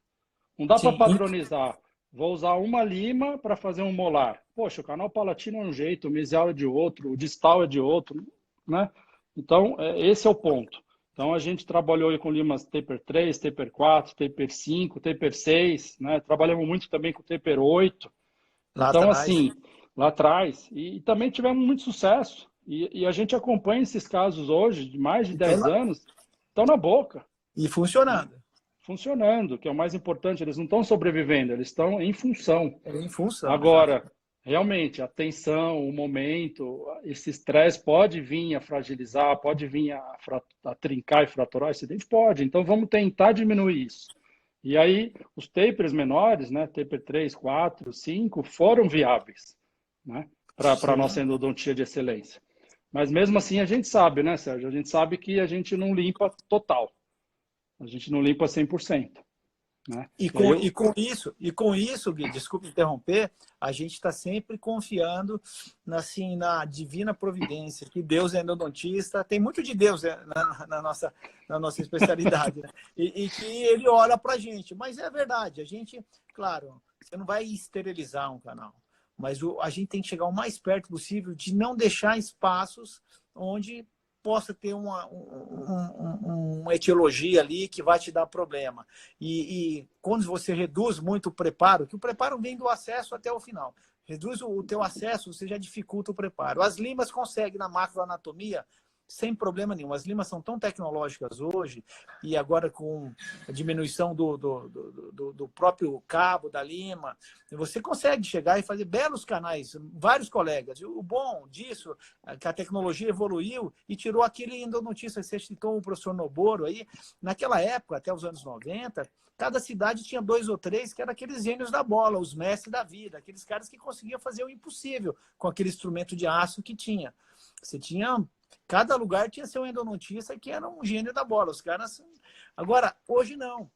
Não dá para Sim. padronizar. Vou usar uma lima para fazer um molar. Poxa, o canal palatino é um jeito, o mesial é de outro, o distal é de outro, né? Então, esse é o ponto. Então, a gente trabalhou com limas taper 3, taper 4, taper 5, taper 6, né? Trabalhamos muito também com taper 8. Lá Então, atrás. assim, lá atrás. E também tivemos muito sucesso. E a gente acompanha esses casos hoje, de mais de Então, 10 anos, estão na boca, e né? funcionando. Funcionando, que é o mais importante. Eles não estão sobrevivendo, eles estão em função. É em função, exato. Agora, realmente, a tensão, o momento, esse estresse pode vir a fragilizar, pode vir a trincar e fraturar esse dente? Pode. Então, vamos tentar diminuir isso. E aí, os tapers menores, né, taper 3, 4, 5, foram viáveis, né, para a Sim. nossa endodontia de excelência. Mas mesmo assim, a gente sabe, né, Sérgio? A gente sabe que a gente não limpa total. A gente não limpa 100%. Né? E com isso, Gui, desculpe interromper, a gente está sempre confiando assim, na divina providência, que Deus é endodontista, tem muito de Deus na nossa especialidade, né? E que ele olha para a gente. Mas é verdade, a gente, claro, você não vai esterilizar um canal, mas a gente tem que chegar o mais perto possível de não deixar espaços onde possa ter uma etiologia ali que vai te dar problema. E quando você reduz muito o preparo, que o preparo vem do acesso até o final, reduz o teu acesso, você já dificulta o preparo. As limas conseguem na macroanatomia sem problema nenhum. As limas são tão tecnológicas hoje, e agora com a diminuição do próprio cabo da lima, você consegue chegar e fazer belos canais, vários colegas. O bom disso é que a tecnologia evoluiu e tirou aquele endodontista, você citou o professor Noboro aí, naquela época, até os anos 90, cada cidade tinha 2 ou 3 que eram aqueles gênios da bola, os mestres da vida, aqueles caras que conseguiam fazer o impossível com aquele instrumento de aço que tinha. Você tinha... Cada lugar tinha seu endodontista que era um gênio da bola. Os caras... Agora, hoje não.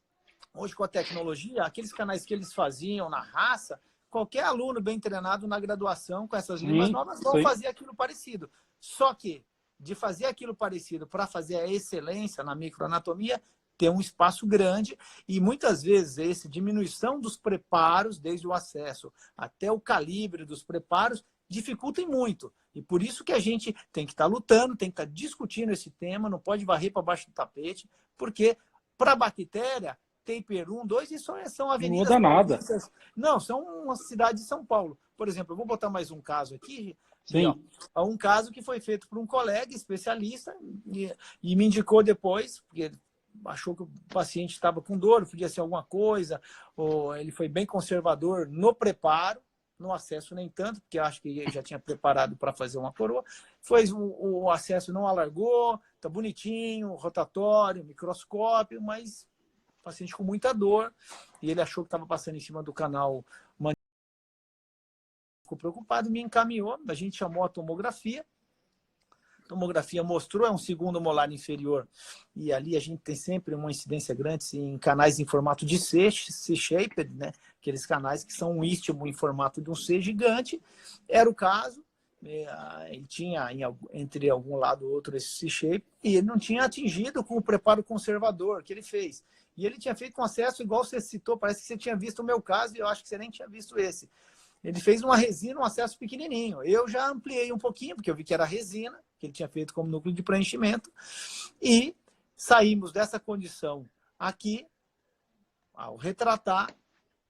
Hoje, com a tecnologia, aqueles canais que eles faziam na raça, qualquer aluno bem treinado na graduação com essas limas Sim, novas vão sim. fazer aquilo parecido. Só que, de fazer aquilo parecido para fazer a excelência na microanatomia, tem um espaço grande e muitas vezes essa diminuição dos preparos, desde o acesso até o calibre dos preparos, dificultem muito. E por isso que a gente tem que estar lutando, tem que estar discutindo esse tema, não pode varrer para baixo do tapete, porque para a bactéria, taper 1, 2, isso são Não avenidas muda nada. paulistas. Não, são uma cidade de São Paulo. Por exemplo, eu vou botar mais um caso aqui, Gui, ó. Sim. Um caso que foi feito por um colega especialista e me indicou depois, porque ele achou que o paciente estava com dor, podia ser alguma coisa, ou ele foi bem conservador no preparo, no acesso nem tanto, porque acho que ele já tinha preparado para fazer uma coroa. O acesso não alargou, tá bonitinho, rotatório, microscópio, mas o paciente com muita dor, e ele achou que estava passando em cima do canal, ficou preocupado, me encaminhou, a gente chamou a tomografia, tomografia mostrou é um segundo molar inferior, e ali a gente tem sempre uma incidência grande em canais em formato de C-shaped, né? Aqueles canais que são um istmo em formato de um C gigante. Era o caso, ele tinha entre algum lado ou outro esse C-shape, e ele não tinha atingido com o preparo conservador que ele fez. E ele tinha feito um acesso, igual você citou, parece que você tinha visto o meu caso, e eu acho que você nem tinha visto esse. Ele fez uma resina, um acesso pequenininho. Eu já ampliei um pouquinho, porque eu vi que era resina, que ele tinha feito como núcleo de preenchimento, e saímos dessa condição aqui, ao retratar,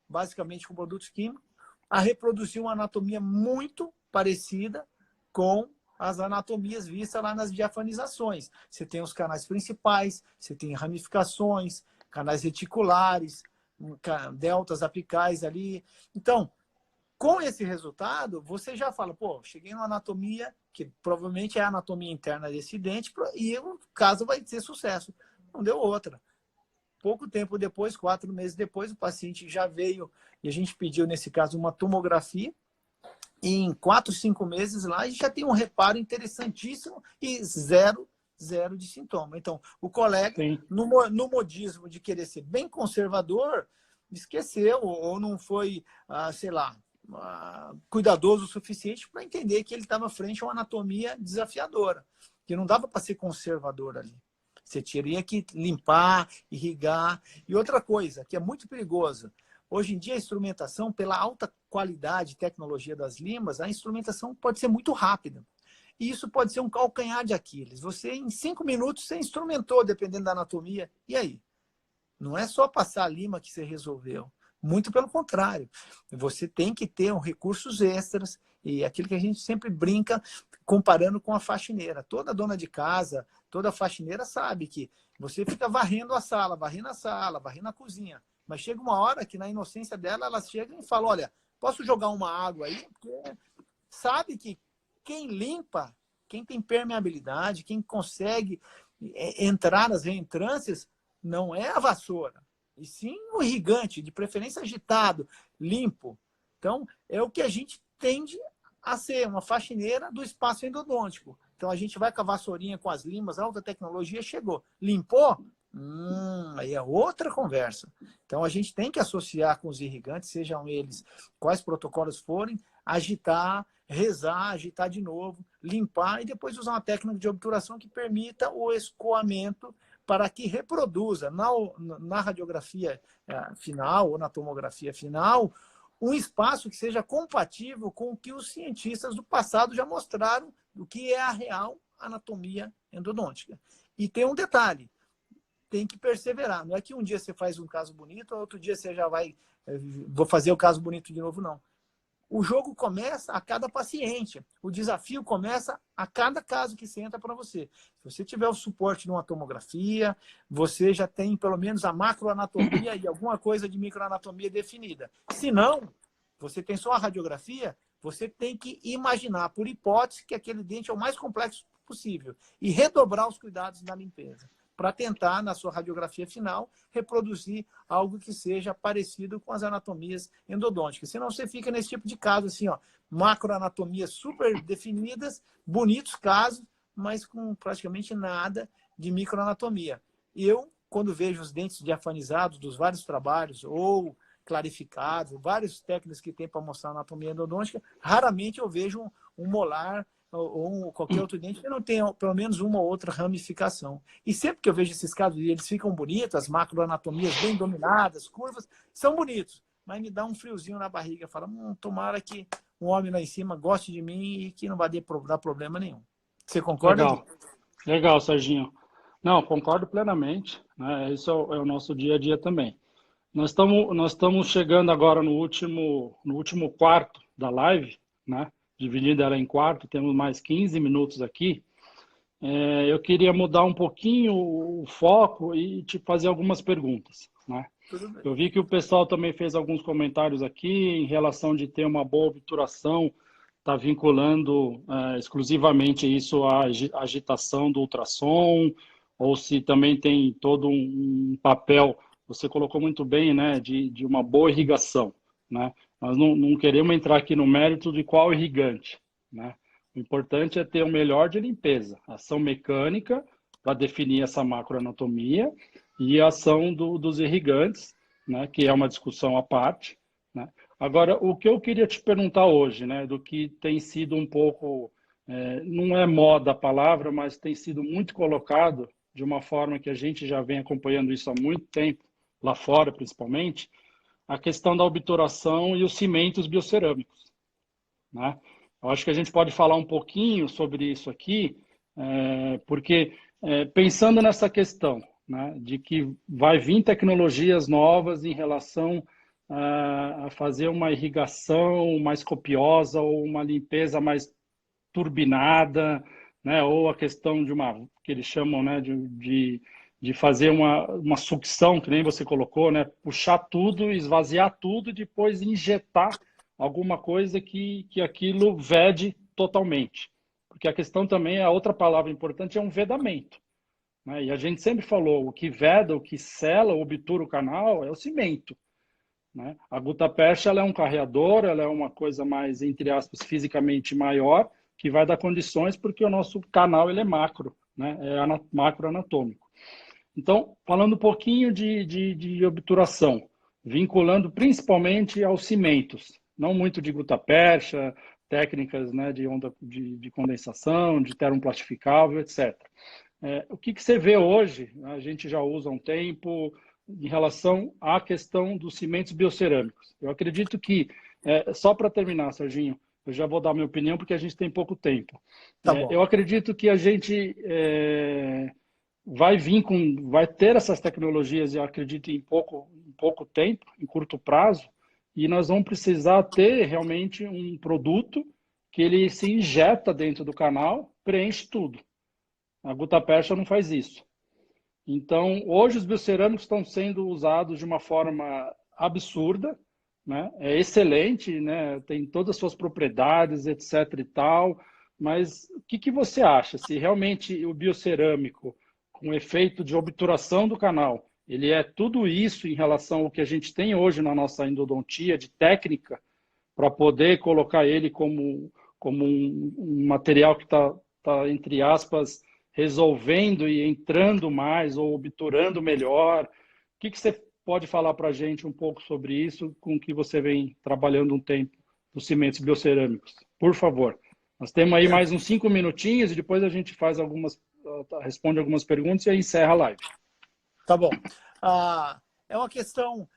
basicamente com produtos químicos, a reproduzir uma anatomia muito parecida com as anatomias vistas lá nas diafanizações. Você tem os canais principais, você tem ramificações, canais reticulares, deltas apicais ali. Então, com esse resultado, você já fala, pô, cheguei numa anatomia que provavelmente é a anatomia interna desse dente e o caso vai ter sucesso. Não deu outra. Pouco tempo depois, 4 meses depois, o paciente já veio e a gente pediu, nesse caso, uma tomografia. E em 4, 5 meses lá, a gente já tem um reparo interessantíssimo e zero de sintoma. Então, o colega, no modismo de querer ser bem conservador, esqueceu ou não foi, sei lá, cuidadoso o suficiente para entender que ele estava frente a uma anatomia desafiadora, que não dava para ser conservador ali. Você teria que limpar, irrigar. E outra coisa, que é muito perigosa, hoje em dia a instrumentação, pela alta qualidade e tecnologia das limas, a instrumentação pode ser muito rápida. E isso pode ser um calcanhar de Aquiles. Você, em 5 minutos, você instrumentou, dependendo da anatomia. E aí? Não é só passar a lima que você resolveu. Muito pelo contrário. Você tem que ter recursos extras, e aquilo que a gente sempre brinca comparando com a faxineira. Toda dona de casa, toda faxineira sabe que você fica varrendo a sala, varrendo a cozinha. Mas chega uma hora que, na inocência dela, ela chega e fala, olha, posso jogar uma água aí? Porque sabe que quem limpa, quem tem permeabilidade, quem consegue entrar nas reentrâncias, não é a vassoura, e sim o irrigante, de preferência agitado, limpo. Então, é o que a gente tende a ser, uma faxineira do espaço endodôntico. Então, a gente vai com a vassourinha, com as limas, a alta tecnologia chegou. Limpou? Aí é outra conversa. Então, a gente tem que associar com os irrigantes, sejam eles quais protocolos forem, agitar, rezar, agitar de novo, limpar e depois usar uma técnica de obturação que permita o escoamento para que reproduza na radiografia final ou na tomografia final um espaço que seja compatível com o que os cientistas do passado já mostraram do que é a real anatomia endodôntica. E tem um detalhe, tem que perseverar. Não é que um dia você faz um caso bonito, outro dia você já vai, vou fazer o caso bonito de novo, não. O jogo começa a cada paciente. O desafio começa a cada caso que você entra para você. Se você tiver o suporte de uma tomografia, você já tem pelo menos a macroanatomia e alguma coisa de microanatomia definida. Se não, você tem só a radiografia, você tem que imaginar, por hipótese, que aquele dente é o mais complexo possível e redobrar os cuidados na limpeza, para tentar, na sua radiografia final, reproduzir algo que seja parecido com as anatomias endodônticas. Senão você fica nesse tipo de caso, assim, ó, macroanatomias super definidas, bonitos casos, mas com praticamente nada de microanatomia. Eu, quando vejo os dentes diafanizados dos vários trabalhos, ou clarificados, várias técnicas que tem para mostrar anatomia endodôntica, raramente eu vejo um molar ou qualquer outro dente que não tenha pelo menos uma ou outra ramificação. E sempre que eu vejo esses casos, eles ficam bonitos, as macroanatomias bem dominadas, curvas, são bonitos, mas me dá um friozinho na barriga. Fala, tomara que um homem lá em cima goste de mim e que não vai dar problema nenhum. Você concorda? Legal, legal, Serginho. Não, concordo plenamente, né? Isso é o nosso dia a dia também. Nós estamos chegando agora no último quarto da live, né? Dividida ela em quarto, temos mais 15 minutos aqui. Eu queria mudar um pouquinho o foco e te fazer algumas perguntas, né? Eu vi que o pessoal também fez alguns comentários aqui em relação de ter uma boa obturação, está vinculando exclusivamente isso à agitação do ultrassom, ou se também tem todo um papel, você colocou muito bem, né, de uma boa irrigação, né? Nós não queremos entrar aqui no mérito de qual irrigante, né? O O importante é ter o melhor de limpeza, ação mecânica para definir essa macroanatomia e a ação dos irrigantes, né, que é uma discussão à parte, né? Agora, o que eu queria te perguntar hoje, né, do que tem sido um pouco, não é moda a palavra, mas tem sido muito colocado de uma forma que a gente já vem acompanhando isso há muito tempo, lá fora principalmente, a questão da obturação e os cimentos biocerâmicos, né? Eu acho que a gente pode falar um pouquinho sobre isso aqui, porque pensando nessa questão, né, de que vai vir tecnologias novas em relação a fazer uma irrigação mais copiosa ou uma limpeza mais turbinada, né, ou a questão de uma, que eles chamam, né, de fazer uma sucção, que nem você colocou, né, puxar tudo, esvaziar tudo e depois injetar alguma coisa que aquilo vede totalmente. Porque a questão também, a outra palavra importante é um vedamento, né? E a gente sempre falou, o que veda, o que sela, obtura o canal é o cimento, né? A gutapercha, ela é um carreador, ela é uma coisa mais, entre aspas, fisicamente maior, que vai dar condições porque o nosso canal ele é macro, né? É macro anatômico. Então, falando um pouquinho de obturação, vinculando principalmente aos cimentos, não muito de gutapercha, técnicas, né, de onda de condensação, de termoplastificável, etc. O que você vê hoje, a gente já usa há um tempo, em relação à questão dos cimentos biocerâmicos. Eu acredito que, só para terminar, Serginho, eu já vou dar minha opinião porque a gente tem pouco tempo. Tá bom. Eu acredito que a gente vai ter essas tecnologias, eu acredito, em pouco tempo, em curto prazo, e nós vamos precisar ter realmente um produto que ele se injeta dentro do canal, preenche tudo. A gutapercha não faz isso. Então, hoje os biocerâmicos estão sendo usados de uma forma absurda, né? É excelente, né? Tem todas as suas propriedades, etc e tal, mas o que você acha? Se realmente o biocerâmico, com efeito de obturação do canal, ele é tudo isso em relação ao que a gente tem hoje na nossa endodontia, de técnica, para poder colocar ele como um material que está, entre aspas, resolvendo e entrando mais ou obturando melhor. O que você pode falar para a gente um pouco sobre isso, com que você vem trabalhando um tempo nos cimentos biocerâmicos? Por favor. Nós temos aí mais uns 5 minutinhos e depois a gente responde algumas perguntas e aí encerra a live. Tá bom. É uma questão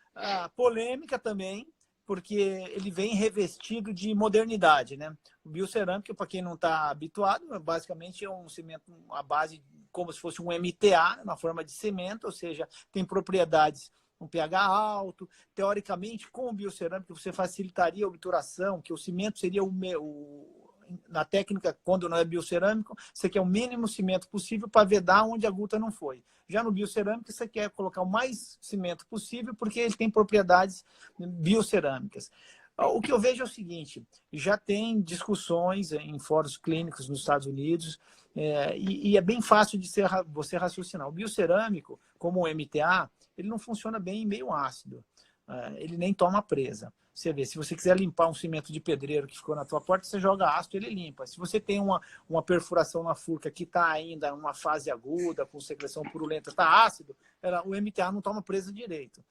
polêmica também, porque ele vem revestido de modernidade, né? O biocerâmico, para quem não está habituado, basicamente é um cimento, a base como se fosse um MTA, na forma de cimento, ou seja, tem propriedades, um pH alto. Teoricamente, com o biocerâmico, você facilitaria a obturação, que o cimento seria na técnica, quando não é biocerâmico, você quer o mínimo cimento possível para vedar onde a guta não foi. Já no biocerâmico, você quer colocar o mais cimento possível, porque ele tem propriedades biocerâmicas. O que eu vejo é o seguinte, já tem discussões em fóruns clínicos nos Estados Unidos, e é bem fácil de você raciocinar. O biocerâmico, como o MTA, ele não funciona bem em meio ácido. Ele nem toma presa. Você vê, se você quiser limpar um cimento de pedreiro que ficou na tua porta, você joga ácido, ele limpa. Se você tem uma perfuração na furca que está ainda em uma fase aguda, com secreção purulenta, está ácido, o MTA não toma presa direito.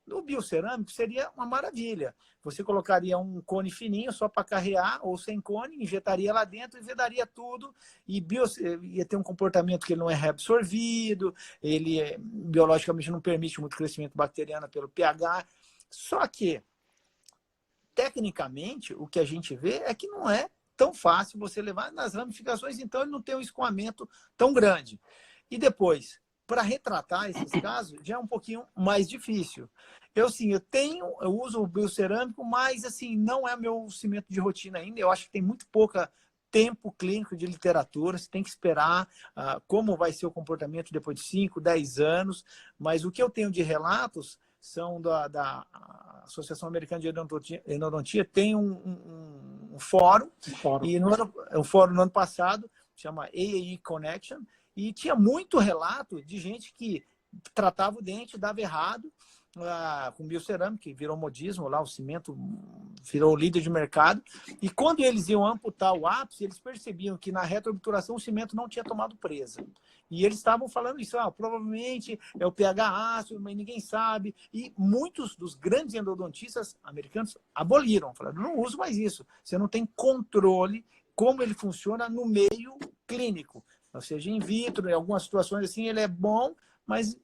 No biocerâmico seria uma maravilha. Você colocaria um cone fininho só para carrear, ou sem cone, injetaria lá dentro e vedaria tudo. E ia ter um comportamento que ele não é reabsorvido, ele biologicamente não permite muito crescimento bacteriano pelo pH. Só que, tecnicamente, o que a gente vê é que não é tão fácil você levar nas ramificações, então ele não tem um escoamento tão grande. E depois, para retratar esses casos, já é um pouquinho mais difícil. Eu uso o biocerâmico, mas assim, não é meu cimento de rotina ainda. Eu acho que tem muito pouca tempo clínico de literatura, você tem que esperar como vai ser o comportamento depois de 5, 10 anos, mas o que eu tenho de relatos são da Associação Americana de Endodontia, tem um fórum, e um fórum no ano passado, chama AAE Connection, e tinha muito relato de gente que tratava o dente, dava errado, com biocerâmica, que virou modismo lá, o cimento virou líder de mercado. E quando eles iam amputar o ápice, eles percebiam que na retroobturação o cimento não tinha tomado presa. E eles estavam falando isso, provavelmente é o pH ácido, mas ninguém sabe. E muitos dos grandes endodontistas americanos aboliram, falaram, não uso mais isso. Você não tem controle como ele funciona no meio clínico. Ou seja, in vitro, em algumas situações assim, ele é bom, mas...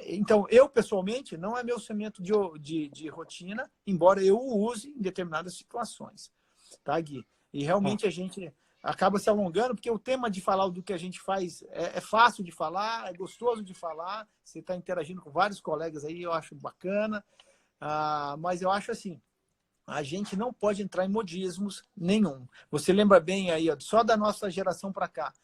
Então, eu, pessoalmente, não é meu cimento de rotina, embora eu o use em determinadas situações. Tá, Gui? E realmente a gente acaba se alongando, porque o tema de falar do que a gente faz é fácil de falar, é gostoso de falar, você está interagindo com vários colegas aí, eu acho bacana, mas eu acho assim, a gente não pode entrar em modismos nenhum. Você lembra bem aí, só da nossa geração para cá,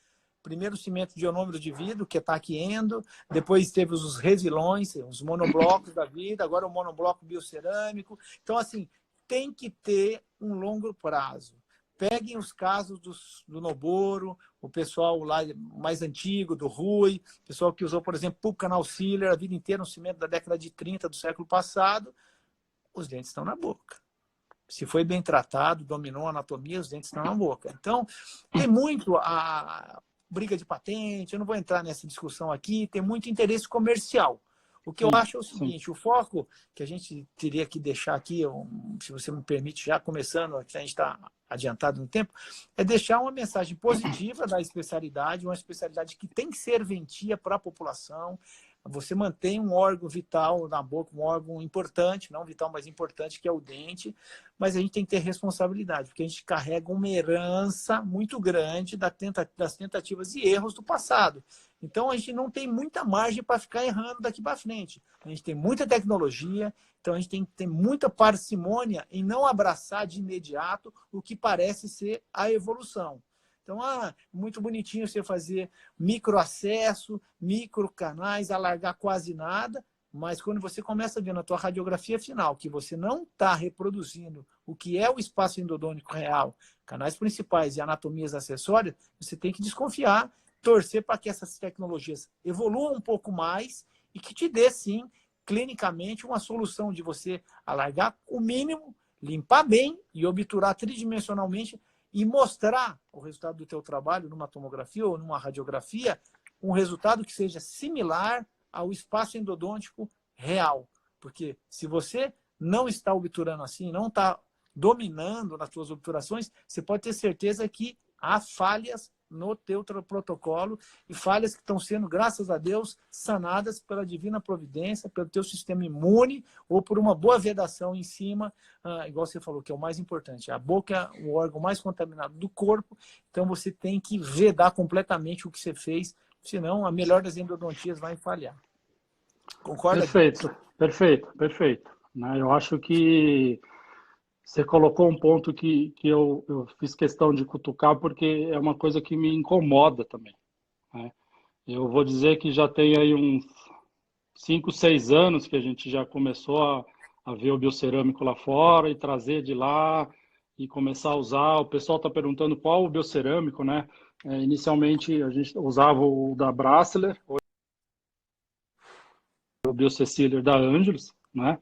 primeiro cimento de ionômero de vidro, que é taquiendo, depois teve os resilões, os monoblocos da vida, agora o monobloco biocerâmico. Então, assim, tem que ter um longo prazo. Peguem os casos do Noboro, o pessoal lá mais antigo, do Rui, o pessoal que usou, por exemplo, Pulp Canal Sealer a vida inteira, um cimento da década de 30 do século passado, os dentes estão na boca. Se foi bem tratado, dominou a anatomia, os dentes estão na boca. Então, tem muito a briga de patente, eu não vou entrar nessa discussão aqui, tem muito interesse comercial. O que eu acho é o seguinte, o foco que a gente teria que deixar aqui, se você me permite, já começando, a gente está adiantado no tempo, é deixar uma mensagem positiva da especialidade, uma especialidade que tem serventia para a população. Você mantém um órgão vital na boca, um órgão importante, não vital, mas importante, que é o dente, mas a gente tem que ter responsabilidade, porque a gente carrega uma herança muito grande das tentativas e erros do passado. Então, a gente não tem muita margem para ficar errando daqui para frente. A gente tem muita tecnologia, então a gente tem que ter muita parcimônia em não abraçar de imediato o que parece ser a evolução. Então, muito bonitinho você fazer microacesso, microcanais, alargar quase nada, mas quando você começa a ver na tua radiografia final que você não está reproduzindo o que é o espaço endodônico real, canais principais e anatomias acessórias, você tem que desconfiar, torcer para que essas tecnologias evoluam um pouco mais e que te dê, sim, clinicamente, uma solução de você alargar o mínimo, limpar bem e obturar tridimensionalmente e mostrar o resultado do teu trabalho numa tomografia ou numa radiografia, um resultado que seja similar ao espaço endodôntico real. Porque se você não está obturando assim, não está dominando nas suas obturações, você pode ter certeza que há falhas no teu protocolo e falhas que estão sendo, graças a Deus, sanadas pela divina providência, pelo teu sistema imune ou por uma boa vedação em cima, igual você falou, que é o mais importante. A boca é o órgão mais contaminado do corpo, então você tem que vedar completamente o que você fez, senão a melhor das endodontias vai falhar. Concorda? Perfeito, perfeito, perfeito. Eu acho que você colocou um ponto que eu fiz questão de cutucar, porque é uma coisa que me incomoda também, né? Eu vou dizer que já tem aí uns 5, 6 anos que a gente já começou a ver o biocerâmico lá fora e trazer de lá e começar a usar. O pessoal está perguntando qual o biocerâmico, né? Inicialmente a gente usava o da Brasseler, o Biocecílier da Angelus, né?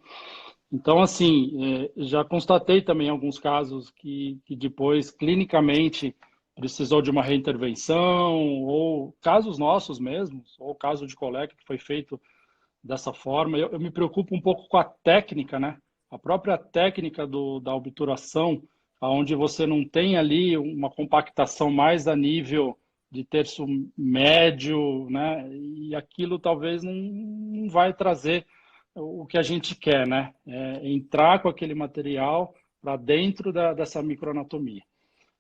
Então, assim, já constatei também alguns casos que depois, clinicamente, precisou de uma reintervenção, ou casos nossos mesmos, ou caso de colega que foi feito dessa forma. Eu me preocupo um pouco com a técnica, né? A própria técnica da obturação, onde você não tem ali uma compactação mais a nível de terço médio, né? E aquilo talvez não vai trazer o que a gente quer, né? Entrar com aquele material para dentro dessa microanatomia.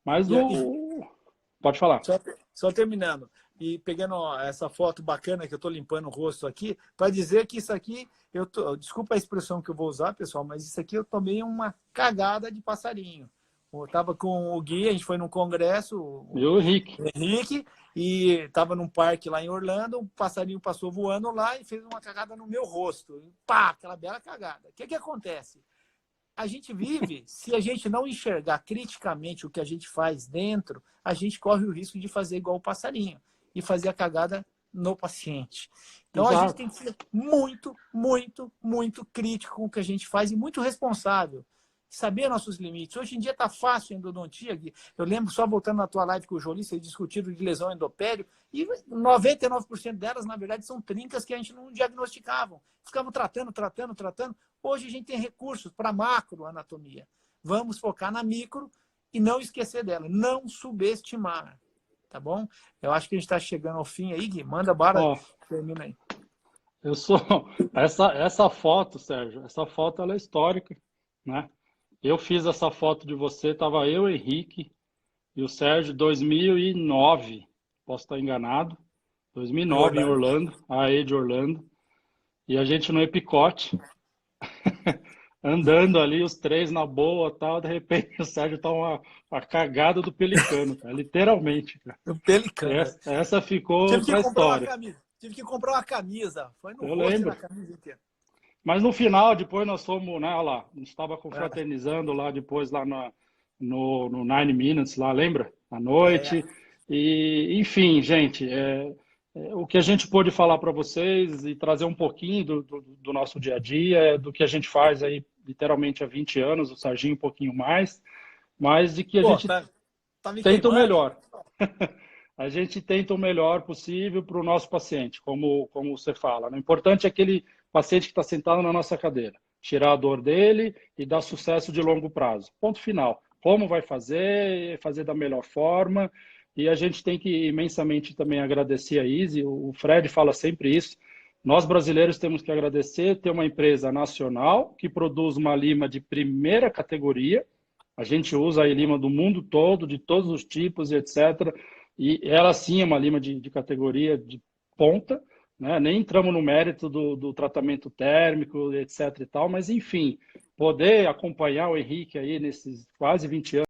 Mas pode falar. Só terminando, e pegando essa foto bacana que eu estou limpando o rosto aqui, para dizer que isso aqui, desculpa a expressão que eu vou usar, pessoal, mas isso aqui eu tomei uma cagada de passarinho. Eu estava com o Gui, a gente foi num congresso, o Henrique, e estava num parque lá em Orlando, um passarinho passou voando lá e fez uma cagada no meu rosto. E pá, aquela bela cagada. O que acontece? A gente vive, se a gente não enxergar criticamente o que a gente faz dentro, a gente corre o risco de fazer igual o passarinho e fazer a cagada no paciente. Então, exato, a gente tem que ser muito, muito, muito crítico com o que a gente faz e muito responsável. saber nossos limites. Hoje em dia está fácil a endodontia, Gui. Eu lembro, só voltando na tua live com o Jolie, vocês discutiram de lesão endopério, e 99% delas, na verdade, são trincas que a gente não diagnosticavam. Ficavam tratando. Hoje a gente tem recursos para macroanatomia. Vamos focar na micro e não esquecer dela, não subestimar. Tá bom? Eu acho que a gente está chegando ao fim aí, Gui. Manda bala, termina aí. Eu sou... Essa foto, Sérgio, essa foto ela é histórica, né? Eu fiz essa foto de você, estava eu, Henrique e o Sérgio, 2009, posso estar enganado, 2009 em Orlando, AE de Orlando, e a gente no Epicote, andando ali, os três na boa, tal, de repente o Sérgio tá uma cagada do pelicano, cara, literalmente, cara. Do pelicano. Essa ficou para a história. Tive que comprar uma camisa, foi no Eu rosto lembro. da camisa inteira. Mas no final, depois nós fomos, né, olha lá, a gente estava confraternizando lá depois, lá no 9 Minutes, lá, lembra? À noite. E, enfim, gente, o que a gente pôde falar para vocês e trazer um pouquinho do nosso dia a dia, do que a gente faz aí, literalmente há 20 anos, o Serginho um pouquinho mais, mas de que a gente tenta o melhor. A gente tenta o melhor possível para o nosso paciente, como você fala. O importante é aquele paciente que está sentado na nossa cadeira, tirar a dor dele e dar sucesso de longo prazo. Ponto final. Como vai fazer da melhor forma. E a gente tem que imensamente também agradecer a Easy. O Fred fala sempre isso. Nós brasileiros temos que agradecer ter uma empresa nacional que produz uma lima de primeira categoria. A gente usa a lima do mundo todo, de todos os tipos e etc. E ela sim é uma lima de categoria de ponta, né? Nem entramos no mérito do tratamento térmico, etc. e tal, mas enfim, poder acompanhar o Henrique aí nesses quase 20 anos